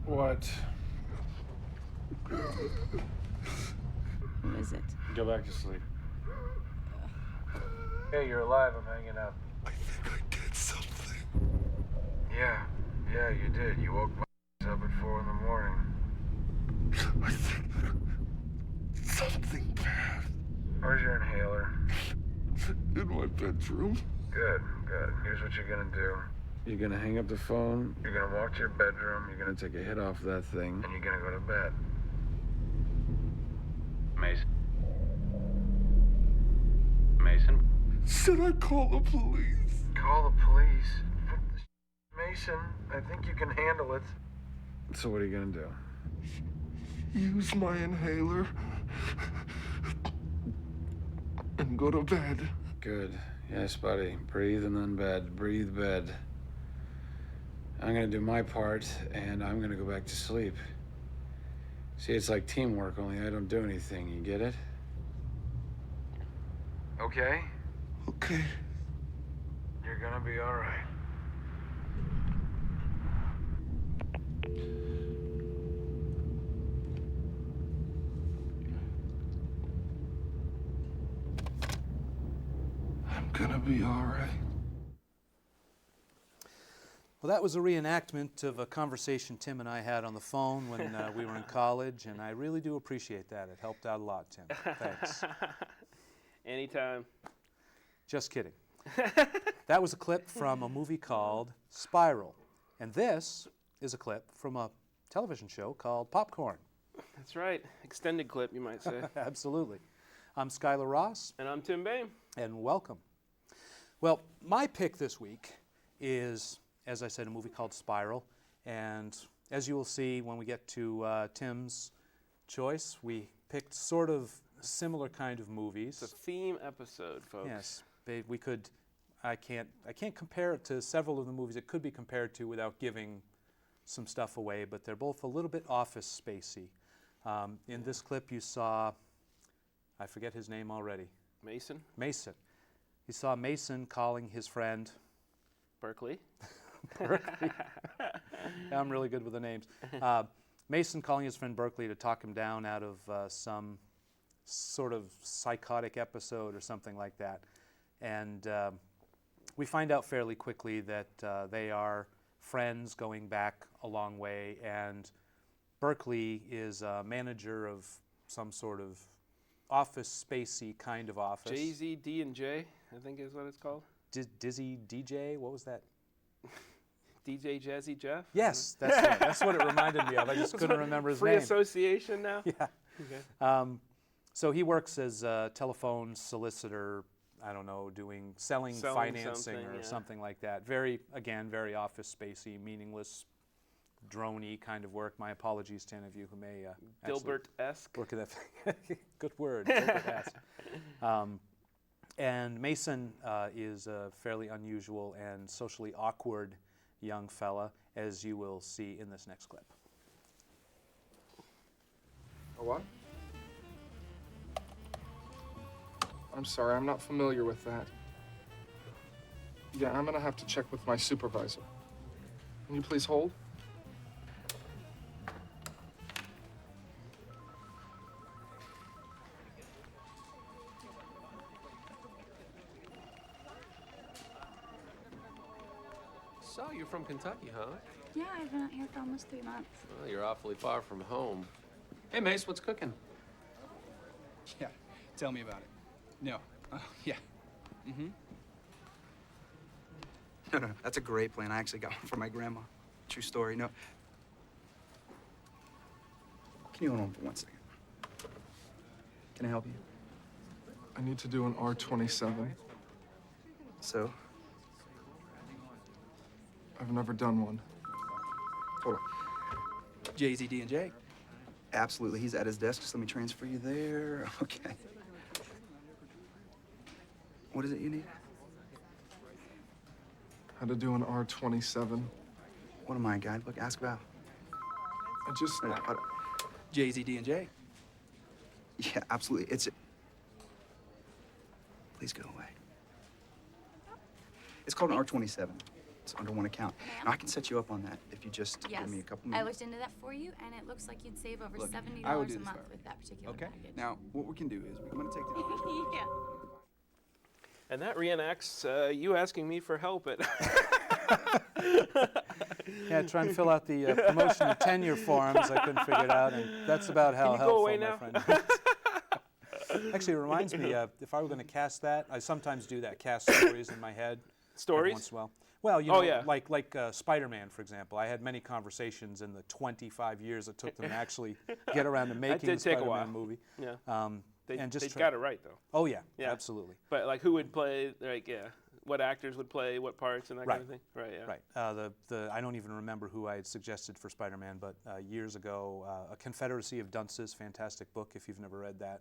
What? Who is it? Go back to sleep. Hey, you're alive. I'm hanging up. I think I did something. Yeah, you did. You woke my up at 4 in the morning. I think something bad. Where's your inhaler? In my bedroom. Good. Here's what you're gonna do. You're gonna hang up the phone. You're gonna walk to your bedroom. You're You're gonna gonna take a hit off that thing. and you're gonna go to bed. Mason? Should I call the police? Call the police. What the Mason, I think you can handle it. So what are you gonna do? Use my inhaler and go to bed. Good. Yes, buddy. Breathe and then bed. Breathe, bed. I'm gonna do my part, and I'm gonna go back to sleep. See, it's like teamwork, only I don't do anything. You get it? Okay? Okay. You're gonna be all right. I'm gonna be all right. Well, that was a reenactment of a conversation Tim and I had on the phone when we were in college, and I really do appreciate that. It helped out a lot, Tim. Thanks. Anytime. Just kidding. That was a clip from a movie called Spiral, and this is a clip from a television show called Popcorn. That's right. Extended clip, you might say. Absolutely. I'm Skyler Ross. And I'm Tim Boehme. And welcome. Well, my pick this week is, as I said, a movie called Spiral. And as you will see when we get to Tim's choice, we picked sort of similar kind of movies. It's a theme episode, folks. Yes, we could. I can't compare it to several of the movies it could be compared to without giving some stuff away. But they're both a little bit Office spacey. In this clip, you saw, I forget his name already. Mason. Mason. You saw Mason calling his friend Berkeley. Berkeley. I'm really good with the names. Mason calling his friend Berkeley to talk him down out of some sort of psychotic episode or something like that. And we find out fairly quickly that they are friends going back a long way, and Berkeley is a manager of some sort of Office spacey kind of office. JZ, and J, I think is what it's called. Dizzy DJ, what was that? DJ Jazzy Jeff? Yes, that's it. That's what it reminded me of. I just couldn't remember his Free name. association now? Yeah. Okay. So he works as a telephone solicitor, I don't know, selling financing or something like that. Very Office spacey, meaningless, drone-y kind of work. My apologies to any of you who may Dilbert-esque. work at that. Good word, Dilbert-esque. And Mason is a fairly unusual and socially awkward young fella, as you will see in this next clip. A what? I'm sorry, I'm not familiar with that. Yeah, I'm gonna have to check with my supervisor. Can you please hold? So, you're from Kentucky, huh? Yeah, I've been out here for almost 3 months. Well, you're awfully far from home. Hey, Mace, what's cooking? Yeah, tell me about it. No. Yeah. Mm-hmm. No, that's a great plan. I actually got one for my grandma. True story. No. Can you hold on for 1 second? Can I help you? I need to do an R27. So? I've never done one. Hold on. JZD and J. Absolutely. He's at his desk. Just let me transfer you there. Okay. What is it you need? How to do an R27. What am I, a guidebook? Ask about. I just... JZD and J. Yeah, absolutely. It's... Please go away. It's called an R27. It's under one account. And I can set you up on that if you just Yes. give me a couple I minutes. looked into that for you, and it looks like you'd save over Look, $70 I will a do this month for you. with that particular Okay? package. Now, what we can do is I'm going to take down. Yeah. And that reenacts you asking me for help at. Yeah, try and fill out the promotion and tenure forms. I couldn't figure it out, and that's about how Can you go helpful away my now? friend. Actually, it reminds me, if I were going to cast that, I sometimes do that, cast stories in my head. Every Stories? once in a while. Well, you Oh, know, yeah. like Spider-Man, for example. I had many conversations in the 25 years it took them to actually get around to making the did take a while. Spider-Man movie. Yeah. They and just got it right though. Oh yeah, Yeah. absolutely. But like, who would play? Like, yeah, what actors would play what parts and that kind of thing. Right. Yeah. Right. I don't even remember who I had suggested for Spider-Man, but years ago, A Confederacy of Dunces, fantastic book if you've never read that.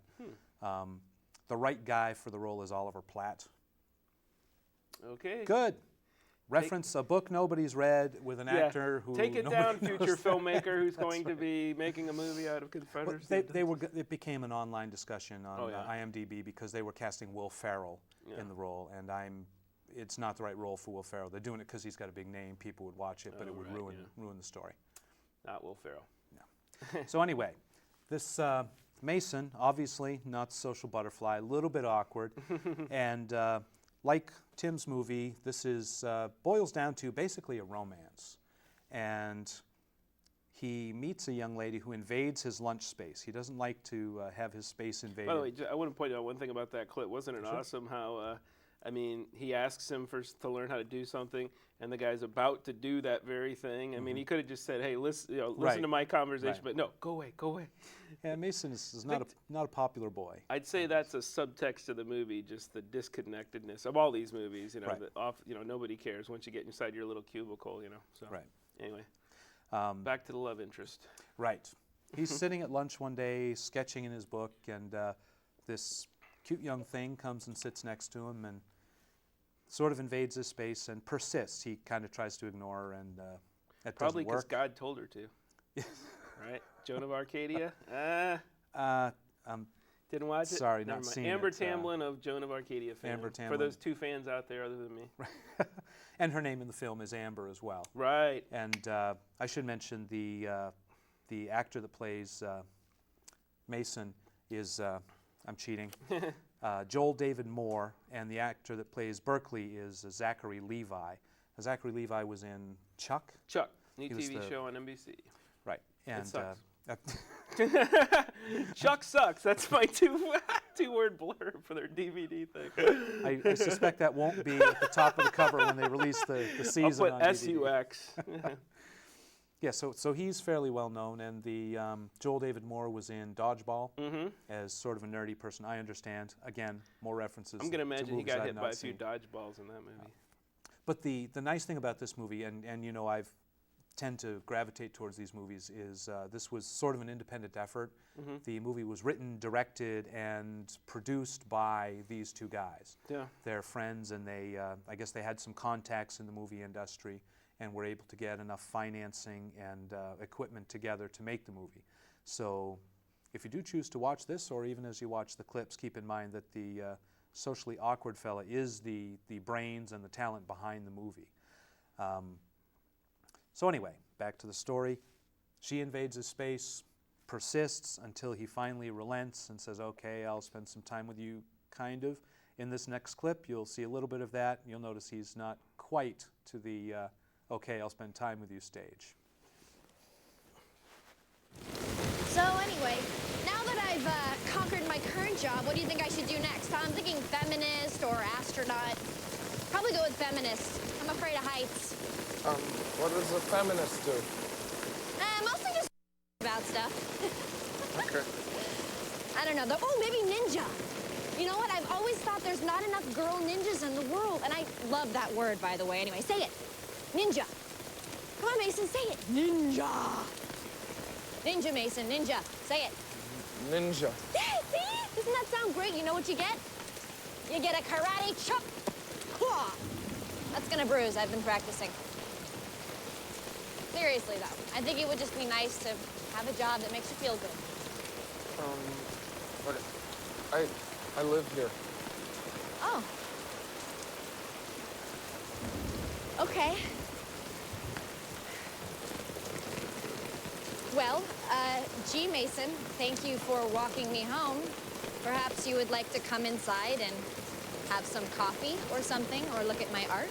The right guy for the role is Oliver Platt. Okay. Good. Reference a book nobody's read with an actor who Take it nobody down, future knows. filmmaker who's That's going to right. be making a movie out of Well, Confederacy. it became an online discussion on Oh, yeah. IMDb because they were casting Will Ferrell in the role, and it's not the right role for Will Ferrell. They're doing it because he's got a big name. People would watch it, but it would ruin the story. Not Will Ferrell. No. So anyway, this Mason, obviously not social butterfly, a little bit awkward, and like Tim's movie, this is boils down to basically a romance, and he meets a young lady who invades his lunch space. He doesn't like to have his space invaded. By the way, I want to point out one thing about that clip. Wasn't it awesome how, I mean, he asks him first to learn how to do something, and the guy's about to do that very thing. I mean, he could have just said, "Hey, listen, listen to my conversation," but no, go away, go away. Yeah, Mason is not a popular boy. I'd say that's a subtext of the movie, just the disconnectedness of all these movies. You know, nobody cares once you get inside your little cubicle. You know. So anyway, back to the love interest. Right. He's sitting at lunch one day, sketching in his book, and this cute young thing comes and sits next to him and sort of invades his space and persists. He kind of tries to ignore her, and that Probably doesn't work. because God told her to. Right? Joan of Arcadia? Didn't watch it? Sorry, Never not mind. seen Amber it. Tamblyn of Joan of Arcadia fame. Amber For Tamblyn. those two fans out there other than me. And her name in the film is Amber as well. Right. And I should mention the actor that plays Mason is, I'm cheating, Joel David Moore, and the actor that plays Berkeley is Zachary Levi. Zachary Levi was in Chuck. Chuck, new He was TV show on NBC. Right. And sucks. Chuck sucks. That's my two-word blurb for their DVD thing. I suspect that won't be at the top of the cover when they release the season I'll on put DVD. SUX. Yeah, so he's fairly well known, and the Joel David Moore was in Dodgeball as sort of a nerdy person. I understand. Again, more references. I'm going to imagine he got hit by a few few dodgeballs in that movie. But the nice thing about this movie, and you know, I've tend to gravitate towards these movies, is this was sort of an independent effort. The movie was written, directed, and produced by these two guys. Yeah. They're friends, and they, I guess they had some contacts in the movie industry and were able to get enough financing and equipment together to make the movie. So if you do choose to watch this, or even as you watch the clips, keep in mind that the socially awkward fella is the brains and the talent behind the movie. So anyway, back to the story. She invades his space, persists until he finally relents and says, okay, I'll spend some time with you, kind of. In this next clip, you'll see a little bit of that. You'll notice he's not quite to the, okay, I'll spend time with you stage. So anyway, now that I've conquered my current job, what do you think I should do next? I'm thinking feminist or astronaut. Probably go with feminist. I'm afraid of heights. What does a feminist do? Mostly just about stuff. Okay. I don't know. Oh, maybe ninja. You know what? I've always thought there's not enough girl ninjas in the world. And I love that word, by the way. Anyway, say it. Ninja. Come on, Mason, say it. Ninja. Ninja, Mason, ninja. Say it. Ninja. Yeah, see? Doesn't that sound great? You know what you get? You get a karate chop. Claw. That's gonna bruise. I've been practicing. Seriously, though, I think it would just be nice to have a job that makes you feel good. But I live here. Oh. Okay. Well, G. Mason, thank you for walking me home. Perhaps you would like to come inside and have some coffee or something, or look at my art?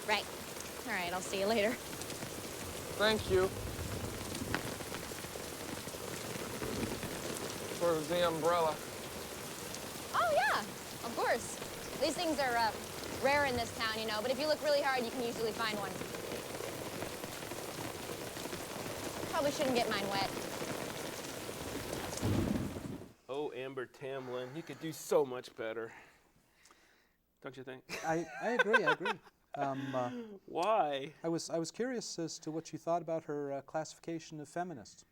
Right. All right, I'll see you later. Thank you. Where's the umbrella? Oh, yeah, of course. These things are rare in this town, you know, but if you look really hard, you can usually find one. Probably shouldn't get mine wet. Oh, Amber Tamlin, you could do so much better. Don't you think? I agree. Why? I was curious as to what you thought about her classification of feminist.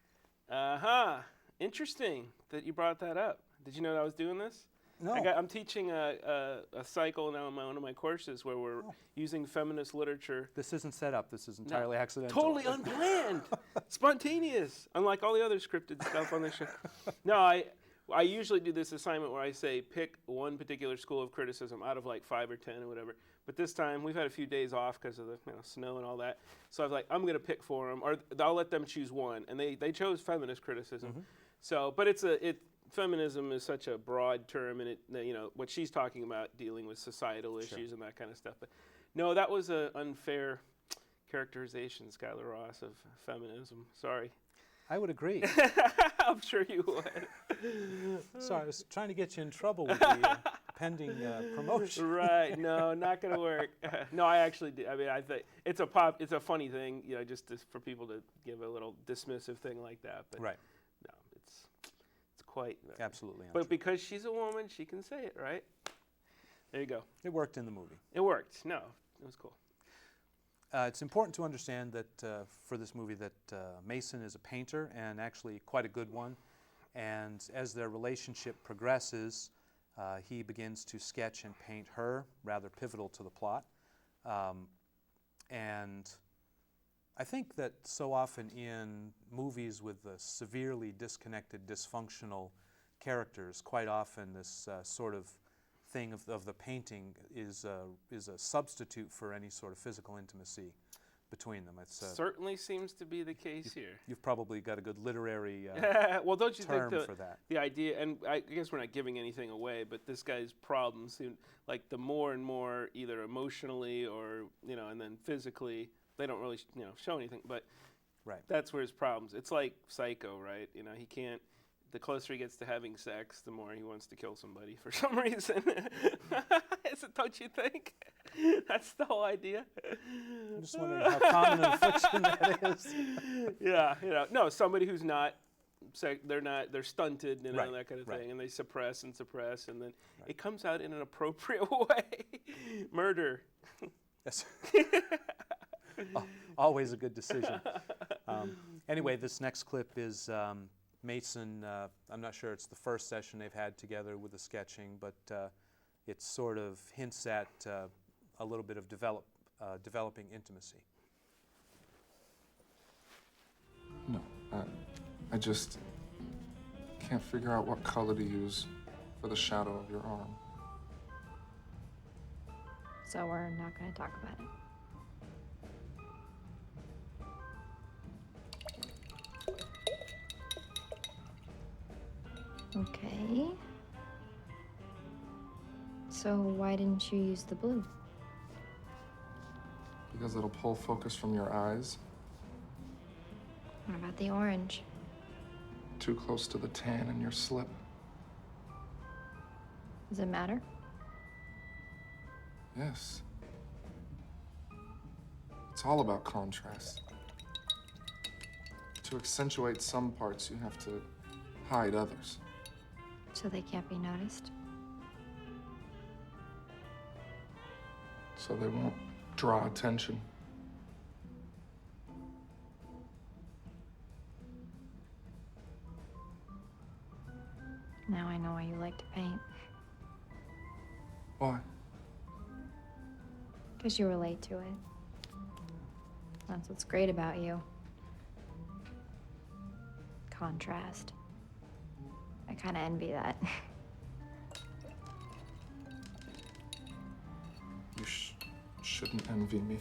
Interesting that you brought that up. Did you know that I was doing this? No. I'm teaching a cycle now in one of my courses where we're using feminist literature. This isn't set up. This is entirely accidental. Totally unplanned, spontaneous, unlike all the other scripted stuff on this show. No, I usually do this assignment where I say pick one particular school of criticism out of like 5 or 10 or whatever. But this time we've had a few days off because of the snow and all that. So I was like, I'm going to pick for them, or I'll let them choose one. And they chose feminist criticism. Mm-hmm. So, but feminism is such a broad term, and what she's talking about dealing with societal issues and that kind of stuff. But no, that was an unfair characterization, Skyler Ross, of feminism. Sorry. I would agree. I'm sure you would. Sorry, I was trying to get you in trouble with the pending promotion. Right. No, not going to work. No, I actually did. I mean, I think it's a funny thing, just for people to give a little dismissive thing like that. But right. No, it's quite. Absolutely. But because she's a woman, she can say it, right? There you go. It worked in the movie. It worked. No, it was cool. It's important to understand that for this movie that Mason is a painter, and actually quite a good one. And as their relationship progresses, he begins to sketch and paint her, rather pivotal to the plot. And I think that so often in movies with severely disconnected, dysfunctional characters, quite often this sort of thing of the painting is a substitute for any sort of physical intimacy between them. It's certainly seems to be the case here. You've probably got a good literary well, don't you term think for that. The idea, and I guess we're not giving anything away, but this guy's problems seem like the more and more either emotionally or and then physically, they don't really show anything, but right. That's where his problems. It's like Psycho, right? He can't. The closer he gets to having sex, the more he wants to kill somebody for some reason. Don't you think? That's the whole idea. I'm just wondering how common an affliction that is. Yeah, no, somebody who's not, they're stunted, right. That kind of right. thing, and they suppress, and then it comes out in an appropriate way. Murder. Yes. Always a good decision. Anyway, this next clip is Mason. I'm not sure it's the first session they've had together with the sketching, but it sort of hints at a little bit of developing intimacy. No, I just can't figure out what color to use for the shadow of your arm. So we're not going to talk about it. Okay. So why didn't you use the blue? Because it'll pull focus from your eyes. What about the orange? Too close to the tan in your slip. Does it matter? Yes. It's all about contrast. To accentuate some parts, you have to hide others. So they can't be noticed? So they won't draw attention. Now I know why you like to paint. Why? Because you relate to it. That's what's great about you. Contrast. I kind of envy that. You shouldn't envy me.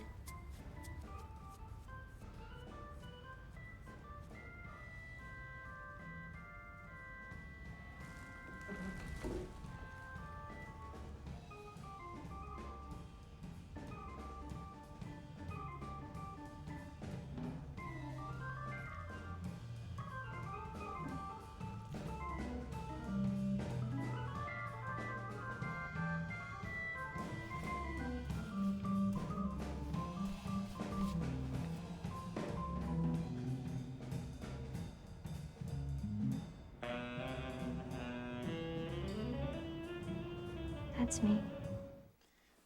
That's me.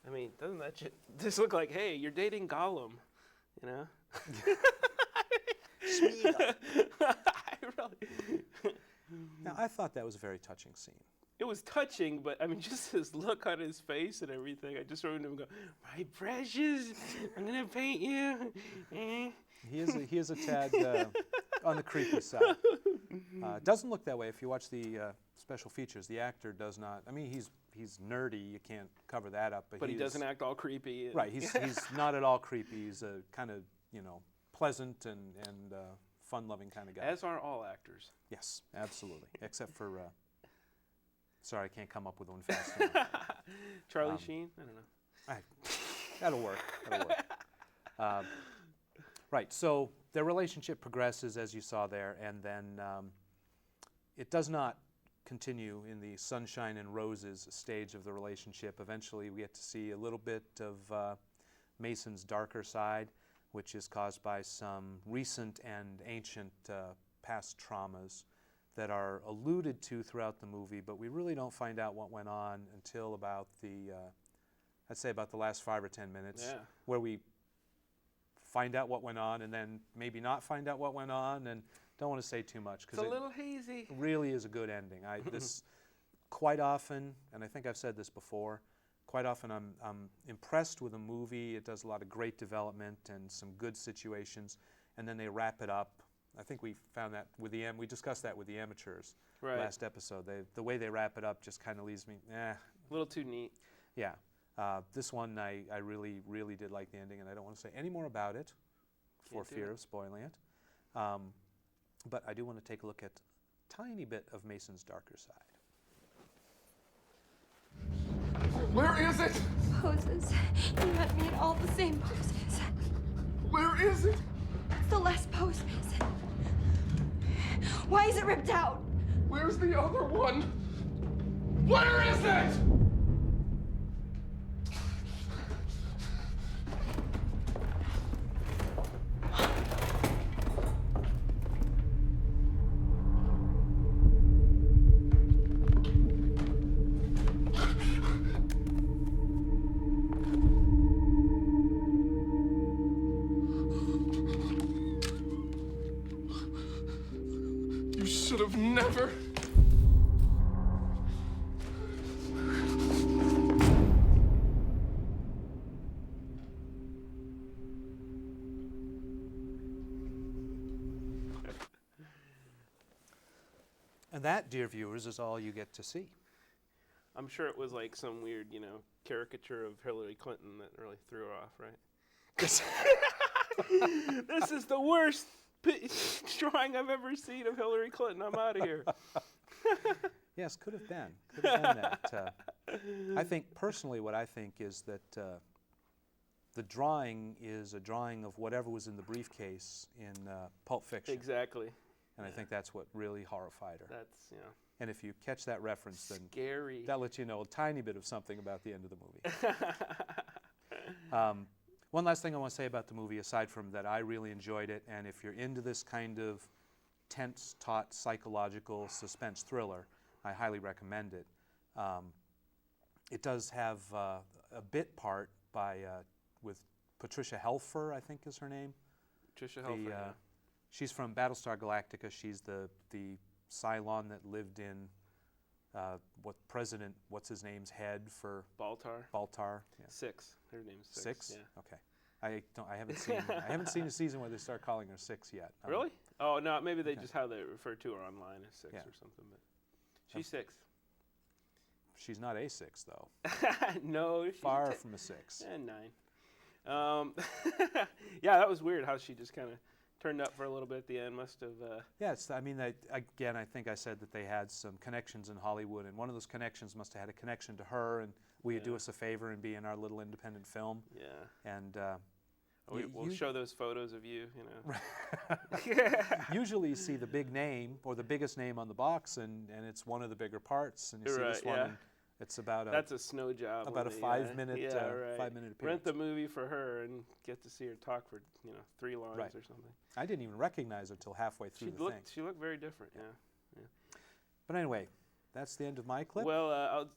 I mean, doesn't that just look like, hey, you're dating Gollum, you know? I really. Now, I thought that was a very touching scene. It was touching, but I mean, just his look on his face and everything. I just remember him go, "My precious, I'm gonna paint you." He is a tad on the creepy side. Doesn't look that way if you watch the special features. The actor does not. I mean, he's nerdy. You can't cover that up. But he doesn't act all creepy. Right. He's not at all creepy. He's a kind of pleasant and fun-loving kind of guy. As are all actors. Yes, absolutely. Except for. Sorry, I can't come up with one fast enough. Charlie Sheen? I don't know. That'll work. Right, so their relationship progresses, as you saw there, and then it does not continue in the sunshine and roses stage of the relationship. Eventually, we get to see a little bit of Mason's darker side, which is caused by some recent and ancient past traumas that are alluded to throughout the movie, but we really don't find out what went on until about I'd say about the last 5 or 10 minutes, where we find out what went on and then maybe not find out what went on, and don't want to say too much because it's a little hazy. Really is a good ending. This quite often, and I think I've said this before, quite often I'm impressed with a movie. It does a lot of great development and some good situations, and then they wrap it up. I think we found that with we discussed that with the amateurs last episode. The way they wrap it up just kind of leaves me, a little too neat. Yeah. This one I really, really did like the ending, and I don't want to say any more about it for fear of spoiling it. But I do want to take a look at a tiny bit of Mason's darker side. Where is it? Poses. You met me in all the same poses. Where is it? It's the last pose, Mason. Why is it ripped out? Where's the other one? Where is it? Should have never. And that, dear viewers, is all you get to see. I'm sure it was like some weird, caricature of Hillary Clinton that really threw her off, right? This is the worst drawing I've ever seen of Hillary Clinton. I'm out of here. Yes, could have been that. I think personally, what I think is that the drawing is a drawing of whatever was in the briefcase in Pulp Fiction. Exactly. And I think that's what really horrified her. That's And if you catch that reference, then scary. That lets you know a tiny bit of something about the end of the movie. One last thing I want to say about the movie, aside from that I really enjoyed it, and if you're into this kind of tense, taut, psychological suspense thriller, I highly recommend it. It does have a bit part with Patricia Helfer, I think is her name. Patricia Helfer, yeah. She's from Battlestar Galactica. She's the Cylon that lived in what's his name's head for Baltar. Yeah. Six. Her name's Six. Six? Yeah. Okay. I haven't seen a season where they start calling her Six yet. Really? Oh no, maybe they just how they refer to her online as Six or something. But she's Six. She's not a 6 though. No, she's far from a 6. And 9. Yeah, that was weird how she just kind of turned up for a little bit at the end. Must have. Yeah, I think I said that they had some connections in Hollywood, and one of those connections must have had a connection to her, and will you do us a favor and be in our little independent film? Yeah. And we'll show those photos of you. Usually you see the big name or the biggest name on the box, and it's one of the bigger parts, and you see this one. And it's about that's a snow job. About a 5-minute 5-minute appearance. Rent the movie for her and get to see her talk for 3 lines or something. I didn't even recognize her till halfway through the thing. She looked very different. Yeah. But anyway, That's the end of my clip. Well,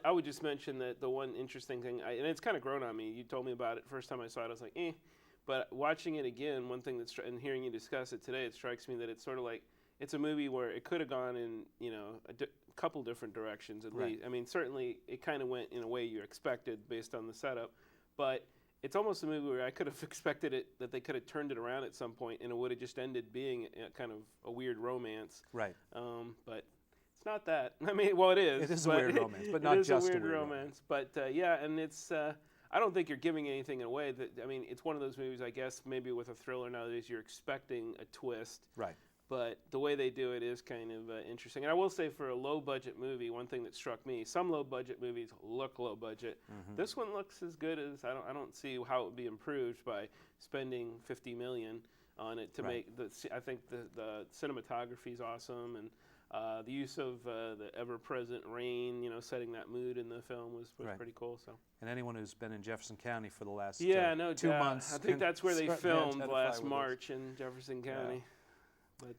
I would just mention that the one interesting thing, and it's kind of grown on me. You told me about it first time I saw it. I was like, eh. But watching it again, one thing and hearing you discuss it today, it strikes me that it's sort of like it's a movie where it could have gone in, a couple different directions at least. I mean, certainly it kind of went in a way you expected based on the setup, but it's almost a movie where I could have expected that they could have turned it around at some point and it would have just ended being kind of a weird romance. Right. But it's not that. I mean, well, it is. It is a weird romance, but not just a weird romance. But and it's. I don't think you're giving anything away. I mean, it's one of those movies, I guess, maybe with a thriller nowadays, you're expecting a twist. Right. But the way they do it is kind of interesting. And I will say, for a low-budget movie, one thing that struck me: some low-budget movies look low-budget. Mm-hmm. This one looks as good as I don't see how it would be improved by spending $50 million on it to make the. I think the cinematography is awesome, and the use of the ever-present rain, setting that mood in the film was pretty cool. So. And anyone who's been in Jefferson County for the last 2 months, I think that's where they filmed last March in Jefferson County. But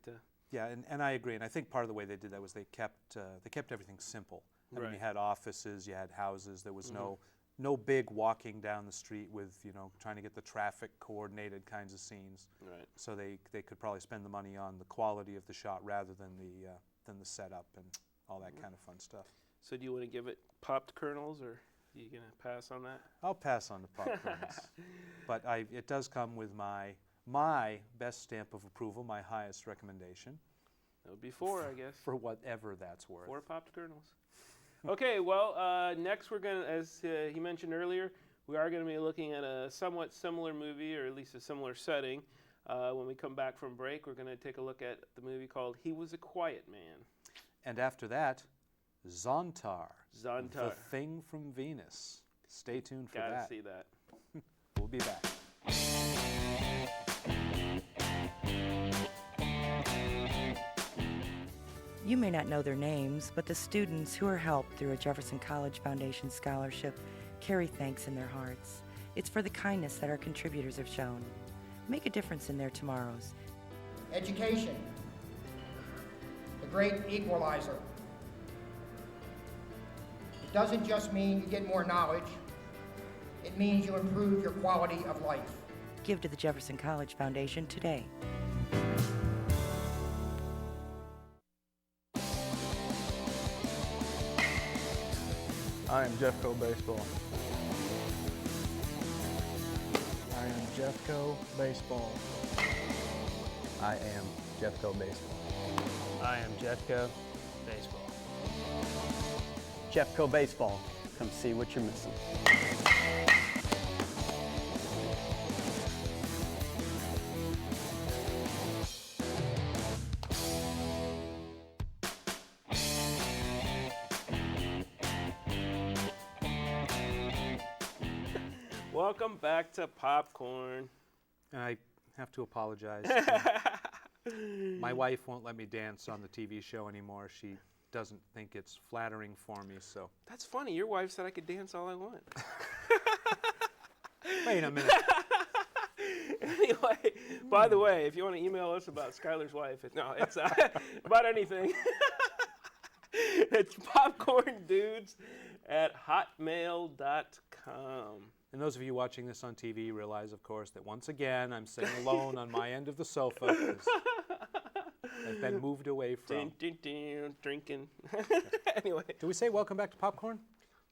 yeah, and I agree. And I think part of the way they did that was they kept everything simple. I mean, you had offices, you had houses. There was no big walking down the street with trying to get the traffic coordinated kinds of scenes. Right. So they could probably spend the money on the quality of the shot rather than the setup and all that kind of fun stuff. So do you want to give it popped kernels, or are you gonna pass on that? I'll pass on the popped kernels, but it does come with my best stamp of approval, my highest recommendation. That would be 4, I guess. For whatever that's worth. 4 popped kernels. Okay, well, next we're going to, as he mentioned earlier, we are going to be looking at a somewhat similar movie, or at least a similar setting. When we come back from break, we're going to take a look at the movie called He Was a Quiet Man. And after that, Zontar. Zontar. The Thing from Venus. Stay tuned for that. Gotta see that. We'll be back. You may not know their names, but the students who are helped through a Jefferson College Foundation scholarship carry thanks in their hearts. It's for the kindness that our contributors have shown. Make a difference in their tomorrows. Education, the great equalizer. It doesn't just mean you get more knowledge. It means you improve your quality of life. Give to the Jefferson College Foundation today. I am Jeffco Baseball. I am Jeffco Baseball. I am Jeffco Baseball. I am Jeffco Baseball. Jeffco Baseball. Come see what you're missing. Welcome back to Popcorn. And I have to apologize. My wife won't let me dance on the TV show anymore. She doesn't think it's flattering for me, so. That's funny. Your wife said I could dance all I want. Wait a minute. Anyway, by the way, if you want to email us about Skyler's wife, it's about anything. It's popcorndudes@hotmail.com. And those of you watching this on TV realize, of course, that once again I'm sitting alone on my end of the sofa. I've been moved away from. Drinking. Anyway. Do we say welcome back to Popcorn?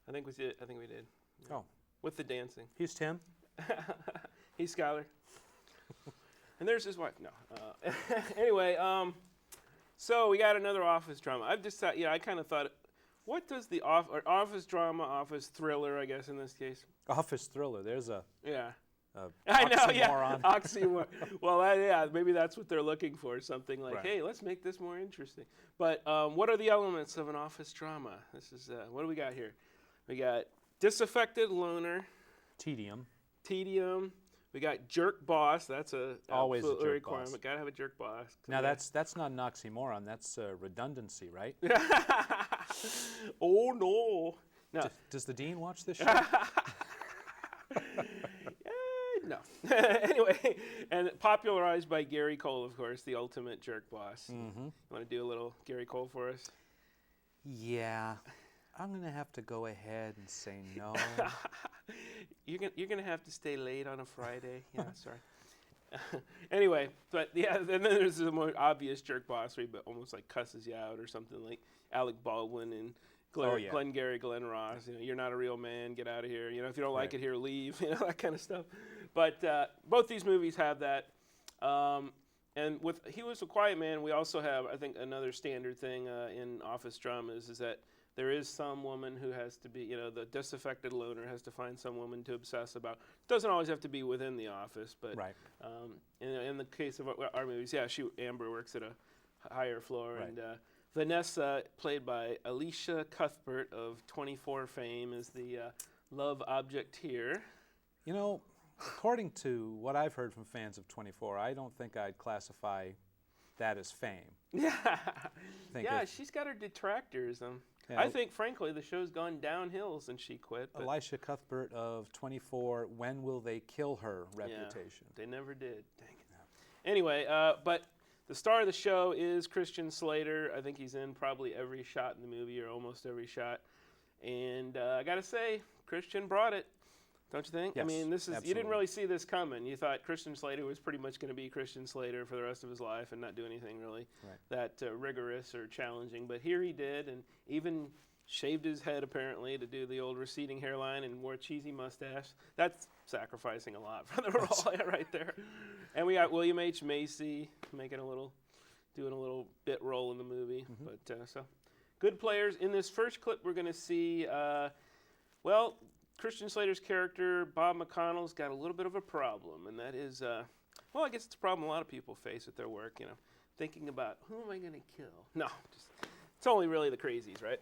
I think we did. Yeah. Oh. With the dancing. He's Tim. He's Skyler. And there's his wife. No. Anyway, so we got another office drama. I've just thought, I kind of thought, what does the office drama, office thriller, I guess in this case? Office thriller. There's a. Yeah. I know, yeah. Oxymoron. Well, maybe that's what they're looking for. Something like, hey, let's make this more interesting. But what are the elements of an office drama? This is what do we got here? We got disaffected loner. Tedium. We got jerk boss. That's always a jerk requirement. Boss. Gotta have a jerk boss. Now that's not an oxymoron. That's redundancy, right? Oh no. Does the dean watch this show? No. Anyway, and popularized by Gary Cole, of course, the ultimate jerk boss. Mm-hmm. You want to do a little Gary Cole for us? Yeah. I'm going to have to go ahead and say no. You're gonna have to stay late on a Friday. Yeah, sorry. Anyway, but yeah, and then there's the more obvious jerk boss where he almost like cusses you out or something, like Alec Baldwin and Glengarry Glen Ross. You know, you're not a real man. Get out of here. You know, if you don't like it here, leave. You know, that kind of stuff. But both these movies have that. And with He Was a Quiet Man, we also have, I think, another standard thing in office dramas is that there is some woman who has to be, you know, the disaffected loner has to find some woman to obsess about. It doesn't always have to be within the office, but in the case of our movies, yeah, Amber works at a higher floor, and Vanessa, played by Alicia Cuthbert of 24 fame, is the love object here. You know, according to what I've heard from fans of 24, I don't think I'd classify that as fame. Yeah, she's got her detractors. I think, frankly, the show's gone downhill since she quit. Alicia Cuthbert of 24, when will they kill her reputation? They never did. Dang it. No. Anyway, but the star of the show is Christian Slater. I think he's in probably every shot in the movie, or almost every shot. And I got to say, Christian brought it. Don't you think? Yes, I mean, absolutely. You didn't really see this coming. You thought Christian Slater was pretty much going to be Christian Slater for the rest of his life and not do anything really that rigorous or challenging. But here he did, and even shaved his head apparently to do the old receding hairline and wore a cheesy mustache. That's sacrificing a lot for the role right there. And we got William H. Macy doing a little bit role in the movie. But so good players. In this first clip, we're going to see, Christian Slater's character, Bob McConnell's got a little bit of a problem, and that is, I guess it's a problem a lot of people face at their work, you know, thinking about, who am I going to kill? No, it's only really the crazies, right?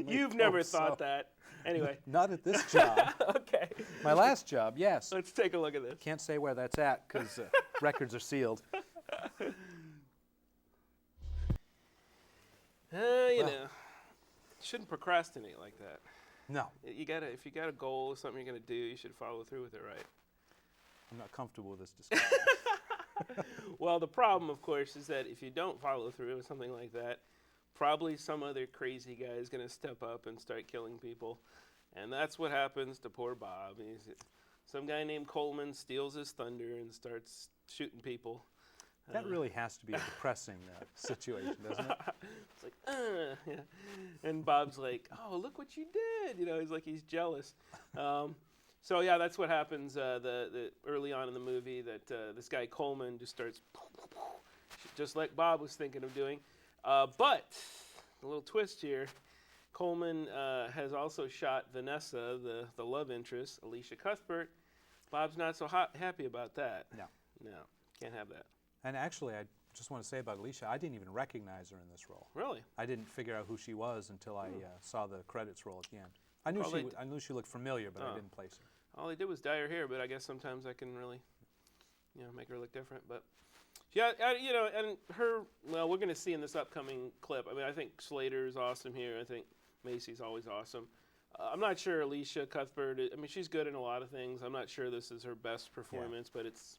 You've never thought that. Anyway. Not at this job. Okay. My last job, yes. Let's take a look at this. Can't say where that's at because records are sealed. You know, shouldn't procrastinate like that. No. If you got a goal or something you're going to do, you should follow through with it, right? I'm not comfortable with this discussion. Well, the problem, of course, is that if you don't follow through with something like that, probably some other crazy guy is going to step up and start killing people. And that's what happens to poor Bob. Some guy named Coleman steals his thunder and starts shooting people. That really has to be a depressing situation, doesn't it? It's like, yeah. And Bob's like, oh, look what you did. You know, he's jealous. So yeah, that's what happens the early on in the movie, that this guy Coleman just starts, just like Bob was thinking of doing. But a little twist here, Coleman has also shot Vanessa, the love interest, Alicia Cuthbert. Bob's not so happy about that. No, can't have that. And actually, I just want to say about Alicia, I didn't even recognize her in this role. Really? I didn't figure out who she was until I saw the credits roll at the end. I knew she looked familiar, but I didn't place her. All they did was dye her hair, but I guess sometimes I can really, make her look different. But yeah, and her. Well, we're going to see in this upcoming clip. I mean, I think Slater is awesome here. I think Macy's always awesome. I'm not sure Alicia Cuthbert. I mean, she's good in a lot of things. I'm not sure this is her best performance, but it's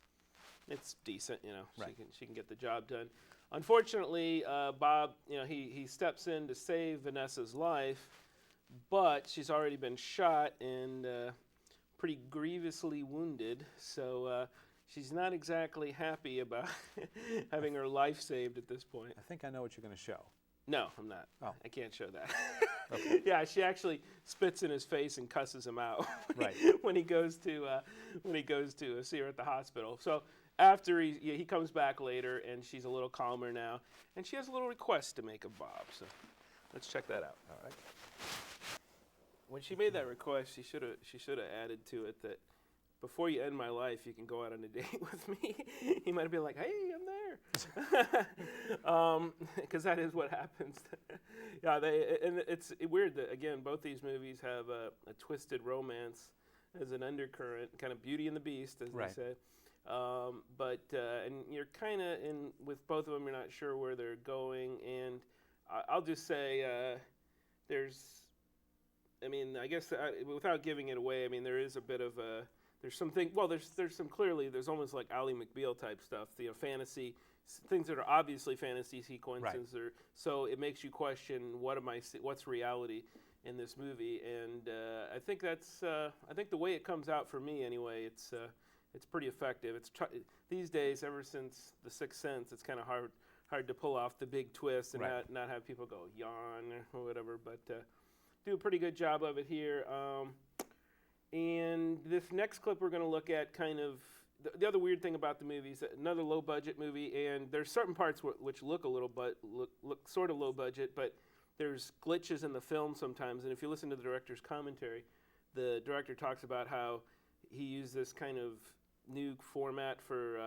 decent, Right. She can get the job done. Unfortunately, Bob, he steps in to save Vanessa's life, but she's already been shot and pretty grievously wounded. So she's not exactly happy about having her life saved at this point. I think I know what you're going to show. No, I'm not. Oh. I can't show that. Okay. Yeah, she actually spits in his face and cusses him out when he goes to see her at the hospital. So after he comes back later, and she's a little calmer now, and she has a little request to make of Bob. So let's check that out. All right. When she made that request, she should have added to it that before you end my life, you can go out on a date with me. He might have been like, hey, I'm there. Because that is what happens. Yeah, and it's weird that, again, both these movies have a twisted romance as an undercurrent, kind of Beauty and the Beast, as they say. And you're kind of with both of them, you're not sure where they're going. And I'll just say I guess without giving it away, there is a bit of there's something. Well, there's some clearly. There's almost like Ally McBeal type stuff. Fantasy things that are obviously fantasy sequences. Right. So it makes you question what's reality in this movie. And I think that's. I think the way it comes out for me anyway, it's pretty effective. These days, ever since The Sixth Sense, it's kind of hard to pull off the big twist and not have people go yawn or whatever. But do a pretty good job of it here. And this next clip we're going to look at kind of the other weird thing about the movie is another low budget movie, and there's certain parts which look a little look sort of low budget, but there's glitches in the film sometimes. And if you listen to the director's commentary, the director talks about how he used this kind of new format for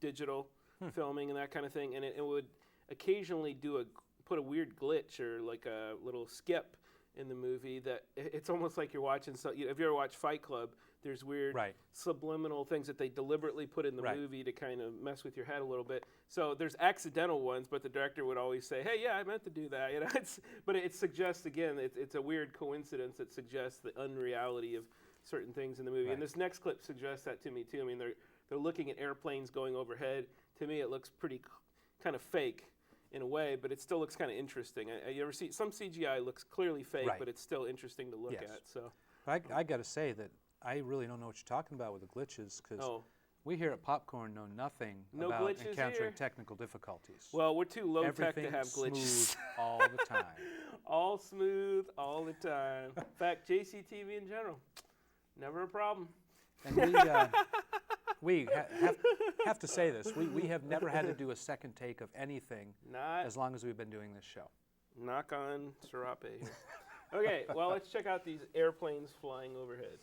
digital filming and that kind of thing, and it would occasionally put a weird glitch or like a little skip in the movie that it's almost like you're watching. So, if you ever watch Fight Club, there's weird subliminal things that they deliberately put in the movie to kind of mess with your head a little bit. So there's accidental ones, but the director would always say, "Hey, yeah, I meant to do that." But it suggests again, it's a weird coincidence that suggests the unreality of certain things in the movie. And this next clip suggests that to me too. I mean, they're looking at airplanes going overhead. To me, it looks pretty kind of fake in a way, but it still looks kind of interesting. You ever see some CGI looks clearly fake, but it's still interesting to look at. So I got to say that I really don't know what you're talking about with the glitches, because we here at Popcorn know nothing about encountering technical difficulties. Well, we're too low tech to have glitches. Smooth all the time. All smooth all the time. In fact, JCTV in general, never a problem. And we have to say this. We have never had to do a second take of anything as long as we've been doing this show. Knock on R.I.P. here. Okay, well, let's check out these airplanes flying overhead.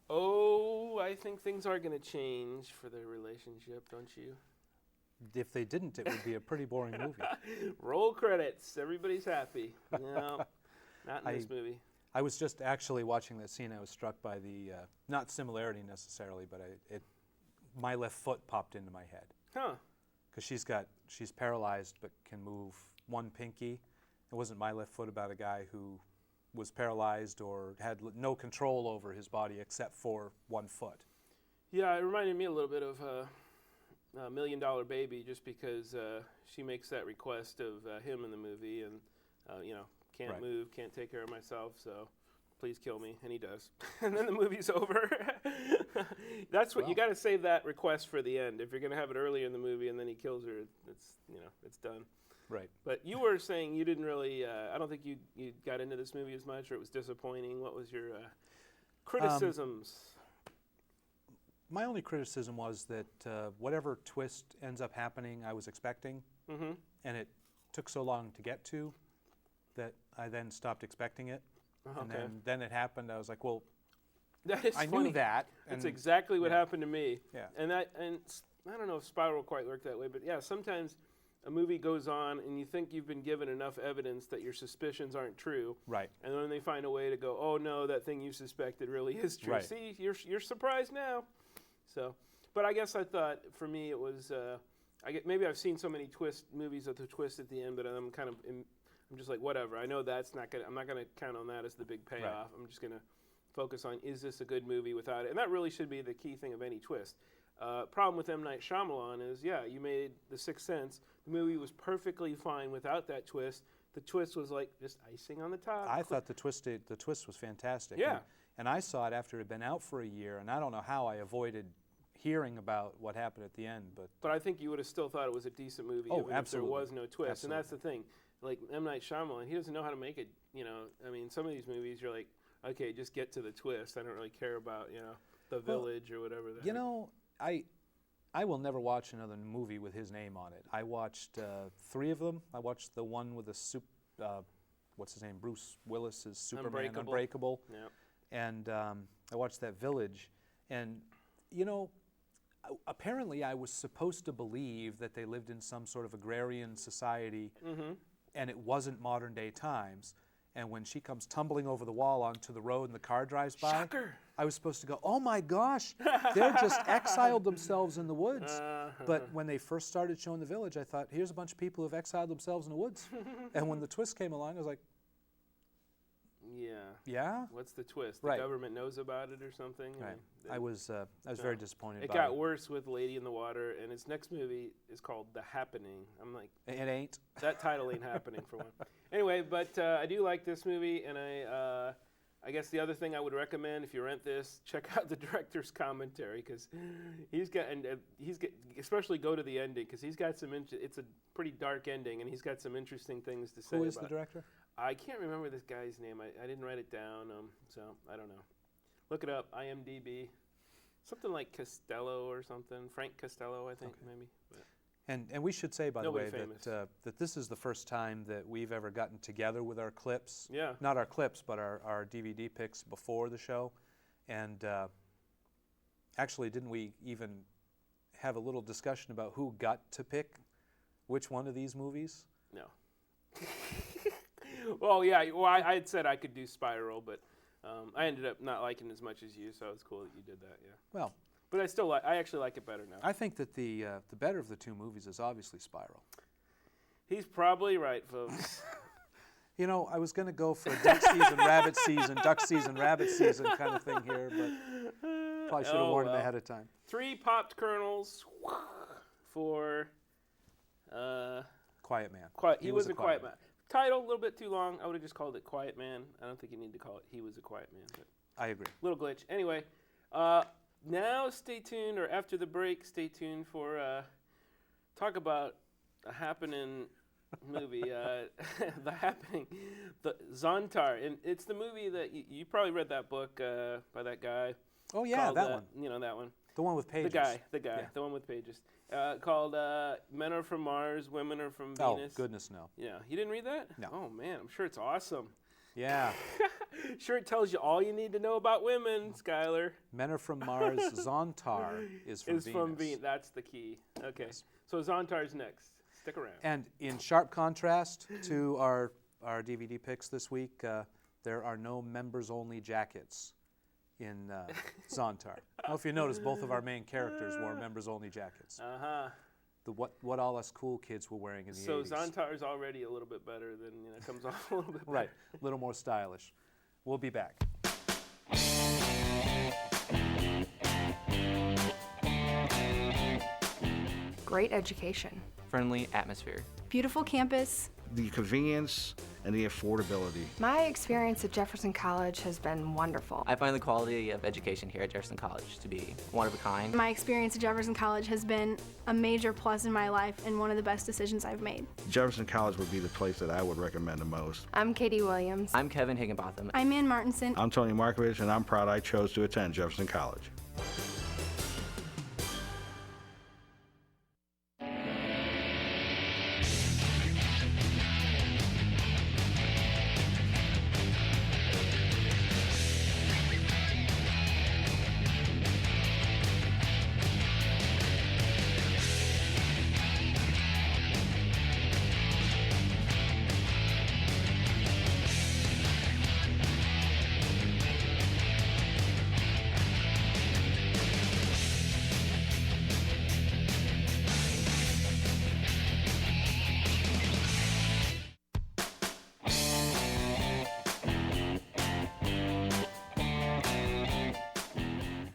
Oh, I think things are going to change for their relationship, don't you? If they didn't, it would be a pretty boring movie. Roll credits. Everybody's happy. No, not in this movie. I was just actually watching that scene. I was struck by the, not similarity necessarily, but my left foot popped into my head. Huh. Because she's paralyzed but can move one pinky. It wasn't my left foot about a guy who was paralyzed or had no control over his body except for one foot. Yeah, it reminded me a little bit of $1 Million Baby, just because she makes that request of him in the movie, and can't move, can't take care of myself, so please kill me, and he does. And then the movie's over. That's what you got to save that request for the end. If you're going to have it earlier in the movie and then he kills her, it's done. Right. But you were saying you didn't really. I don't think you got into this movie as much, or it was disappointing. What was your criticisms? My only criticism was that whatever twist ends up happening, I was expecting, and it took so long to get to that I then stopped expecting it. And then it happened. I was like, well, I knew that. That's exactly what happened to me. Yeah. And I don't know if Spiral quite worked that way, but yeah, sometimes a movie goes on and you think you've been given enough evidence that your suspicions aren't true. Right. And then they find a way to go, oh no, that thing you suspected really is true. Right. See, you're surprised now. So, but I guess I thought for me it was, maybe I've seen so many movies with a twist at the end, but I'm just like, whatever. I know I'm not gonna count on that as the big payoff. Right. I'm just gonna focus on, is this a good movie without it? And that really should be the key thing of any twist. Problem with M. Night Shyamalan is, you made The Sixth Sense. The movie was perfectly fine without that twist. The twist was like just icing on the top. I thought the twist was fantastic. Yeah. And I saw it after it had been out for a year, and I don't know how I avoided hearing about what happened at the end. But I think you would have still thought it was a decent movie even if there was no twist. Absolutely. And that's the thing. Like M. Night Shyamalan, he doesn't know how to make it. I mean, some of these movies you're like, okay, just get to the twist. I don't really care about the village or whatever. I will never watch another movie with his name on it. I watched 3 of them. I watched the one with what's his name, Bruce Willis's Superman, Unbreakable. Yeah. And I watched that Village, and apparently I was supposed to believe that they lived in some sort of agrarian society, and it wasn't modern day times. And when she comes tumbling over the wall onto the road and the car drives by, Shocker. I was supposed to go, oh my gosh, they're just exiled themselves in the woods. But when they first started showing the village, I thought, here's a bunch of people who've exiled themselves in the woods. And when the twist came along, I was like, Yeah. Yeah? What's the twist? Right. The government knows about it or something? Right. And I was very disappointed It by it. got worse with Lady in the Water, and its next movie is called The Happening. I'm like, it ain't. That title ain't happening for one. Anyway, but I do like this movie, and I guess the other thing I would recommend if you rent this, check out the director's commentary, because especially go to the ending, because he's got some. It's a pretty dark ending, and he's got some interesting things to say. Who is about the director? I can't remember this guy's name. I didn't write it down, so I don't know. Look it up, IMDb. Something like Costello or something. Frank Costello, I think, maybe. But And we should say, by the way, famous. that this is the first time that we've ever gotten together with our clips. Yeah. Not our clips, but our DVD picks before the show. And actually, didn't we even have a little discussion about who got to pick which one of these movies? No. Well, yeah. Well, I had said I could do Spiral, but I ended up not liking it as much as you, so it's cool that you did that. Yeah. Well, but I actually like it better now. I think that the better of the two movies is obviously Spiral. He's probably right, folks. You know, I was going to go for a duck season, rabbit season, duck season, rabbit season kind of thing here, but probably should have warned him ahead of time. 3 popped kernels for Quiet Man. He was a quiet man. Title a little bit too long. I would have just called it Quiet Man. I don't think you need to call it He Was a Quiet Man. But I agree. Little glitch. Anyway, now stay tuned, or after the break, stay tuned for talk about a happening movie. The Happening, the Zontar, and it's the movie that you probably read that book by that guy. Oh yeah, called, that one. You know that one. The one with pages. The guy, the one with pages. Called Men Are From Mars, Women Are From Oh, Venus. goodness, no. Yeah, you didn't read that? No. Oh man, I'm sure it's awesome. Yeah. Sure, it tells you all you need to know about women, Skyler. Men Are From Mars. Zontar is from Venus. That's the key. Okay, so Zontar's next. Stick around. And in sharp contrast to our DVD picks this week, there are no members-only jackets in Zontar. I don't know if you noticed, both of our main characters wore members-only jackets. Uh-huh. What all us cool kids were wearing in the 80s. So Zontar is already a little bit better than, comes off a little bit better. Right, a little more stylish. We'll be back. Great education. Friendly atmosphere. Beautiful campus. The convenience and the affordability. My experience at Jefferson College has been wonderful. I find the quality of education here at Jefferson College to be one of a kind. My experience at Jefferson College has been a major plus in my life and one of the best decisions I've made. Jefferson College would be the place that I would recommend the most. I'm Katie Williams. I'm Kevin Higginbotham. I'm Ann Martinson. I'm Tony Markovich, and I'm proud I chose to attend Jefferson College.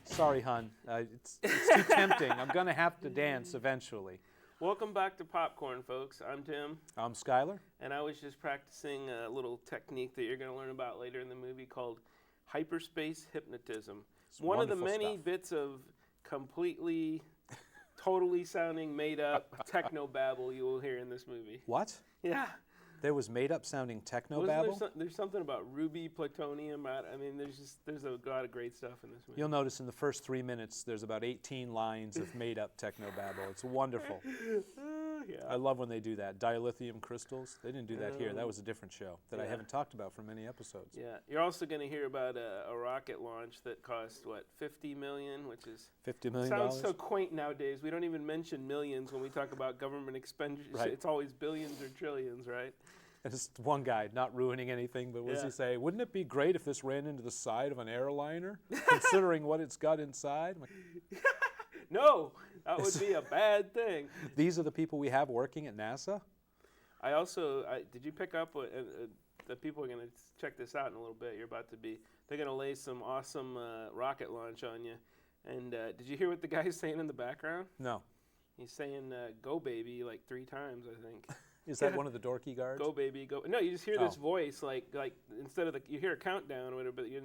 Sorry, hon. It's too tempting. I'm going to have to dance eventually. Welcome back to Popcorn, folks. I'm Tim. I'm Skyler. And I was just practicing a little technique that you're going to learn about later in the movie called hyperspace hypnotism. It's one of the wonderful many stuff. bits of completely, totally sounding made-up techno-babble you will hear in this movie. What? Yeah. There was made-up sounding techno Wasn't babble? there's something about ruby, plutonium. I mean, there's a lot of great stuff in this movie. You'll notice in the first 3 minutes, there's about 18 lines of made-up techno babble. It's wonderful. Yeah. I love when they do that. Dilithium crystals. They didn't do that here. That was a different show that I haven't talked about for many episodes. Yeah. You're also going to hear about a rocket launch that cost, what, $50 million, which is... $50 million? Sounds so quaint nowadays. We don't even mention millions when we talk about government expenditures. Right. It's always billions or trillions, right? And just one guy, not ruining anything, but what does he say? Wouldn't it be great if this ran into the side of an airliner, considering what it's got inside? I'm like, no, that would be a bad thing. These are the people we have working at NASA? I also, did you pick up the people are gonna check this out in a little bit. They're gonna lay some awesome rocket launch on you. And did you hear what the guy's saying in the background? No. He's saying "Go baby" like 3 times, I think. Is that one of the dorky guards? Go baby, go. No, you just hear this voice like instead of you hear a countdown or whatever, but you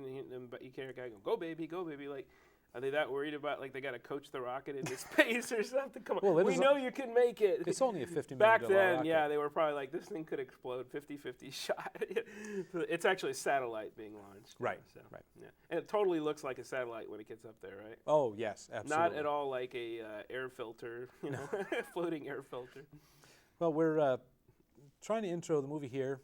hear a guy go baby, like. Are they that worried about, like, they got to coach the rocket into space or something? Come on, well, we know you can make it. It's only a $50 million Back then, rocket. yeah, they were probably like, this thing could explode, 50-50 shot. It's actually a satellite being launched. Right, so, right. Yeah. And it totally looks like a satellite when it gets up there, right? Oh, yes, absolutely. Not at all like a air filter, floating air filter. Well, we're trying to intro the movie here.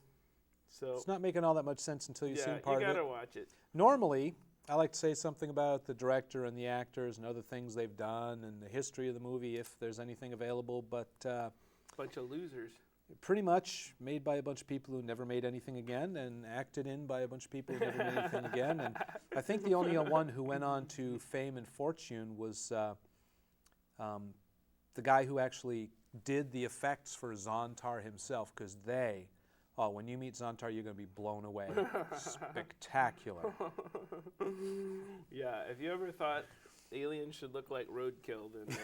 So it's not making all that much sense until you've seen part of it. you got to watch it. Normally, I like to say something about the director and the actors and other things they've done and the history of the movie if there's anything available, but bunch of losers. Pretty much made by a bunch of people who never made anything again and acted in by a bunch of people who never made anything again. And I think the only one who went on to fame and fortune was the guy who actually did the effects for Zontar himself, because when you meet Zontar, you're going to be blown away. Spectacular. Yeah, if you ever thought aliens should look like roadkill, then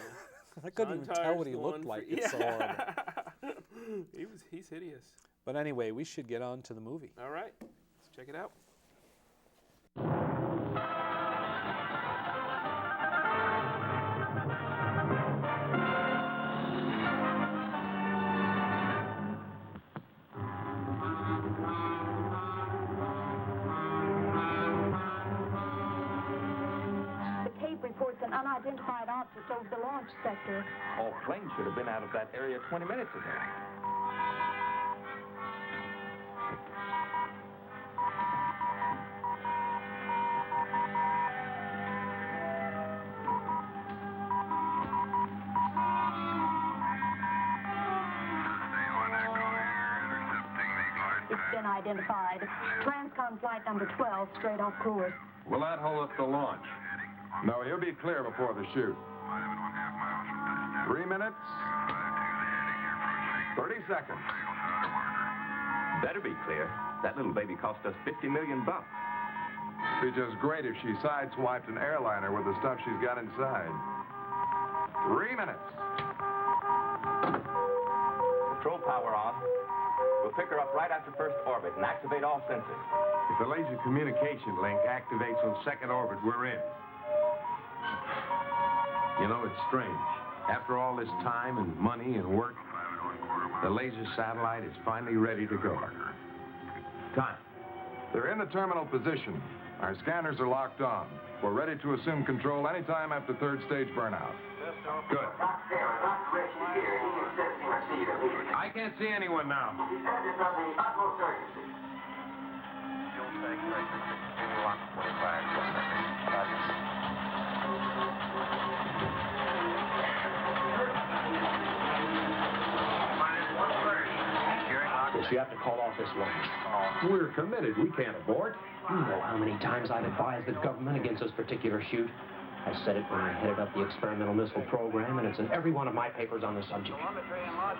I couldn't even tell what he looked like. It's so horrible. He's hideous. But anyway, we should get on to the movie. All right, let's check it out. Reports an unidentified object over the launch sector. All planes should have been out of that area 20 minutes ago. It's been identified. Transcom flight number 12, straight off course. Will that hold up the launch? No, he'll be clear before the shoot. 3 minutes. 30 seconds. Better be clear. That little baby cost us $50 million. Be just great if she sideswiped an airliner with the stuff she's got inside. 3 minutes. Control power on. We'll pick her up right after first orbit and activate all sensors. If the laser communication link activates on second orbit, we're in. You know, it's strange. After all this time and money and work, the laser satellite is finally ready to go. Time. They're in the terminal position. Our scanners are locked on. We're ready to assume control anytime after third stage burnout. Good. I can't see anyone now. Yes, you have to call off this launch. We're committed. We can't abort. You know how many times I've advised the government against this particular shoot. I said it when I headed up the experimental missile program, and it's in every one of my papers on the subject.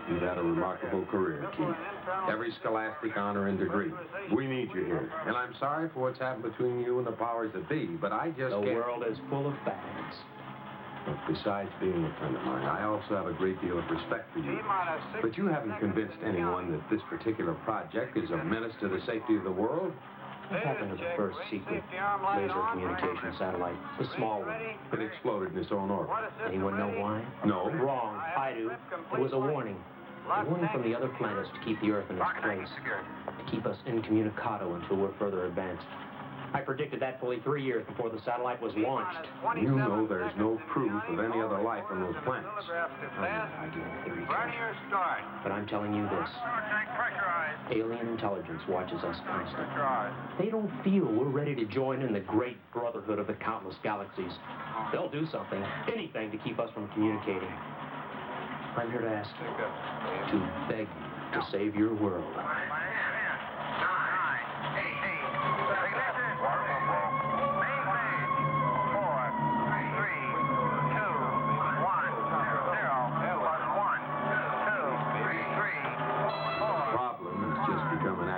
You've had a remarkable career, Keith. Every scholastic honor and degree. We need you here. And I'm sorry for what's happened between you and the powers that be, but I just can't... The world is full of fads. But besides being a friend of mine, I also have a great deal of respect for you. But you haven't convinced anyone that this particular project is a menace to the safety of the world. What happened to the first secret laser communication satellite? The small one. It exploded in its own orbit. Anyone know why? No. Wrong. I do. It was a warning. A warning from the other planets to keep the Earth in its place. To keep us incommunicado until we're further advanced. I predicted that fully 3 years before the satellite was launched. You know there's no proof of any other life on those planets. I'm not arguing theory. But I'm telling you this. Alien intelligence watches us constantly. They don't feel we're ready to join in the great brotherhood of the countless galaxies. They'll do something, anything, to keep us from communicating. I'm here to ask you, to beg you to save your world.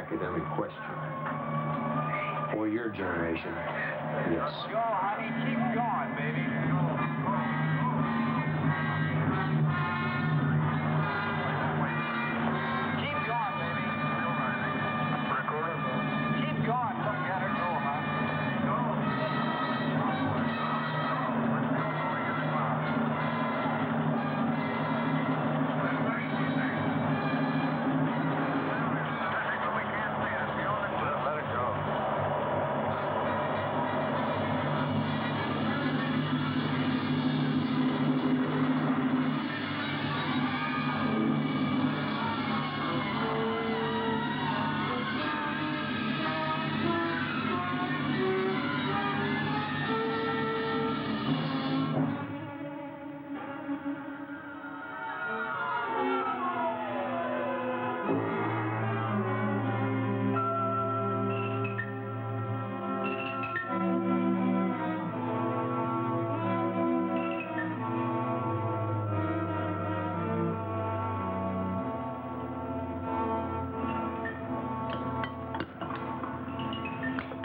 Academic question. For your generation, yes. Go, honey, keep going, baby. Keep going, baby. Keep going, look at her, go, honey. Let it go.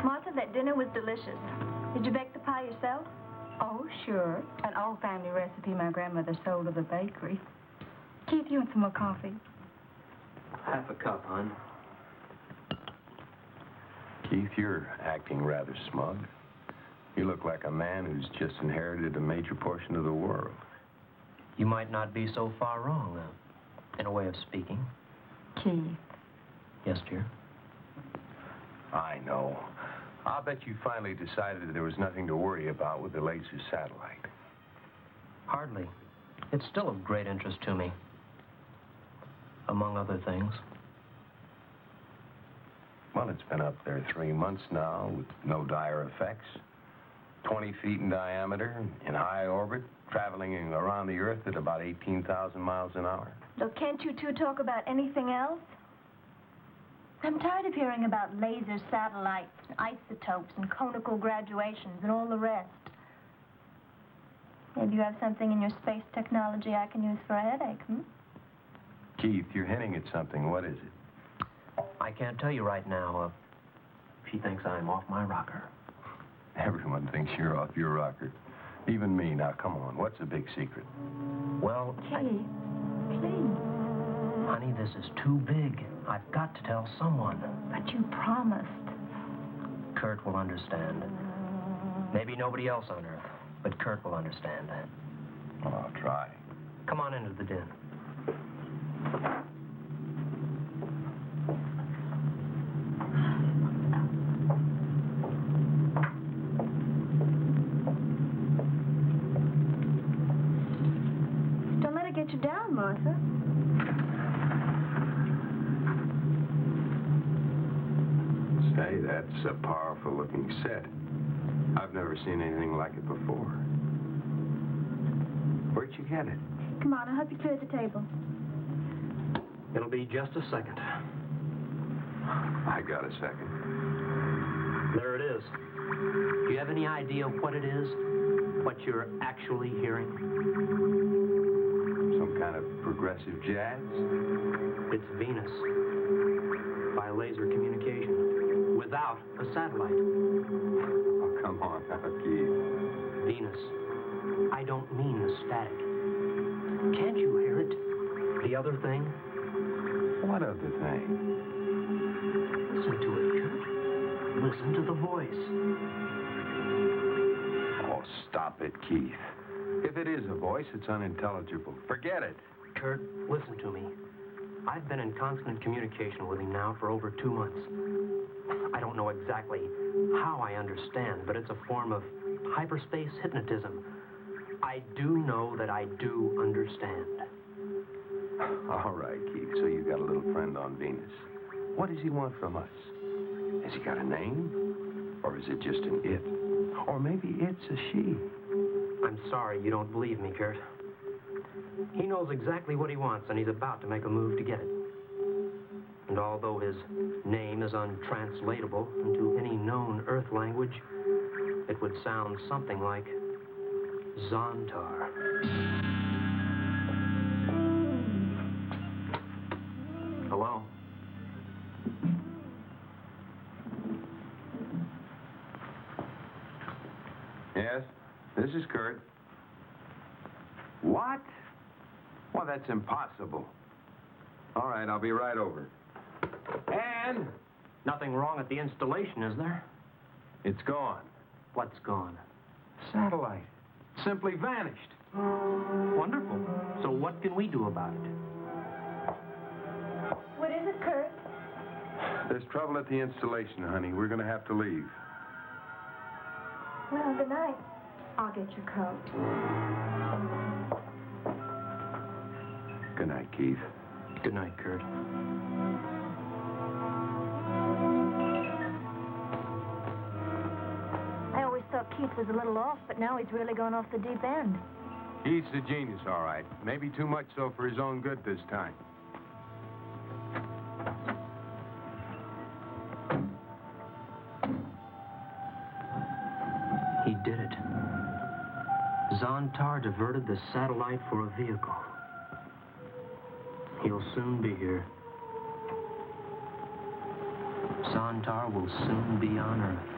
Martha, that dinner was delicious. Did you bake the pie yourself? Oh, sure. An old family recipe my grandmother sold to the bakery. Keith, you want some more coffee? Half a cup, hon. Keith, you're acting rather smug. You look like a man who's just inherited a major portion of the world. You might not be so far wrong, in a way of speaking. Keith. Yes, dear? I know. I'll bet you finally decided that there was nothing to worry about with the laser satellite. Hardly. It's still of great interest to me. Among other things. Well, it's been up there 3 months now with no dire effects. 20 feet in diameter, in high orbit, traveling around the Earth at about 18,000 miles an hour. Look, can't you two talk about anything else? I'm tired of hearing about laser satellites, and isotopes, and conical graduations, and all the rest. Maybe you have something in your space technology I can use for a headache, Keith, you're hinting at something. What is it? I can't tell you right now. She thinks I'm off my rocker. Everyone thinks you're off your rocker. Even me. Now, come on. What's the big secret? Well, Keith, please. Honey, this is too big. I've got to tell someone. But you promised. Kurt will understand. Maybe nobody else on Earth, but Kurt will understand. Well, I'll try. Come on into the den. Don't let it get you down, Martha. Say, that's a powerful-looking set. I've never seen anything like it before. Where'd you get it? Come on, I'll help you clear the table. It'll be just a second. I got a second. There it is. Do you have any idea what it is? What you're actually hearing? Some kind of progressive jazz? It's Venus. By laser communication. Without a satellite. Oh, come on now, Keith. Venus. I don't mean the static. Can't you hear it? The other thing? What other thing? Listen to it, Kurt. Listen to the voice. Oh, stop it, Keith. If it is a voice, it's unintelligible. Forget it. Kurt, listen to me. I've been in constant communication with him now for over 2 months. I don't know exactly how I understand, but it's a form of hyperspace hypnotism. I do know that I do understand. All right, Keith, so you got a little friend on Venus. What does he want from us? Has he got a name? Or is it just an it? Or maybe it's a she? I'm sorry you don't believe me, Kurt. He knows exactly what he wants, and he's about to make a move to get it. And although his name is untranslatable into any known Earth language, it would sound something like Zontar. Hello? Yes, this is Kurt. What? Well, that's impossible. All right, I'll be right over. And Nothing wrong at the installation, is there? it's gone. What's gone? Satellite. Simply vanished. Wonderful. So what can we do about it? What is it, Kurt? There's trouble at the installation, honey. We're going to have to leave. Well, good night. I'll get your coat. Good night, Keith. Good night, Kurt. I always thought Keith was a little off, but now he's really gone off the deep end. He's the genius, all right. Maybe too much so for his own good this time. He did it. Zontar diverted the satellite for a vehicle. He'll soon be here. Zontar will soon be on Earth.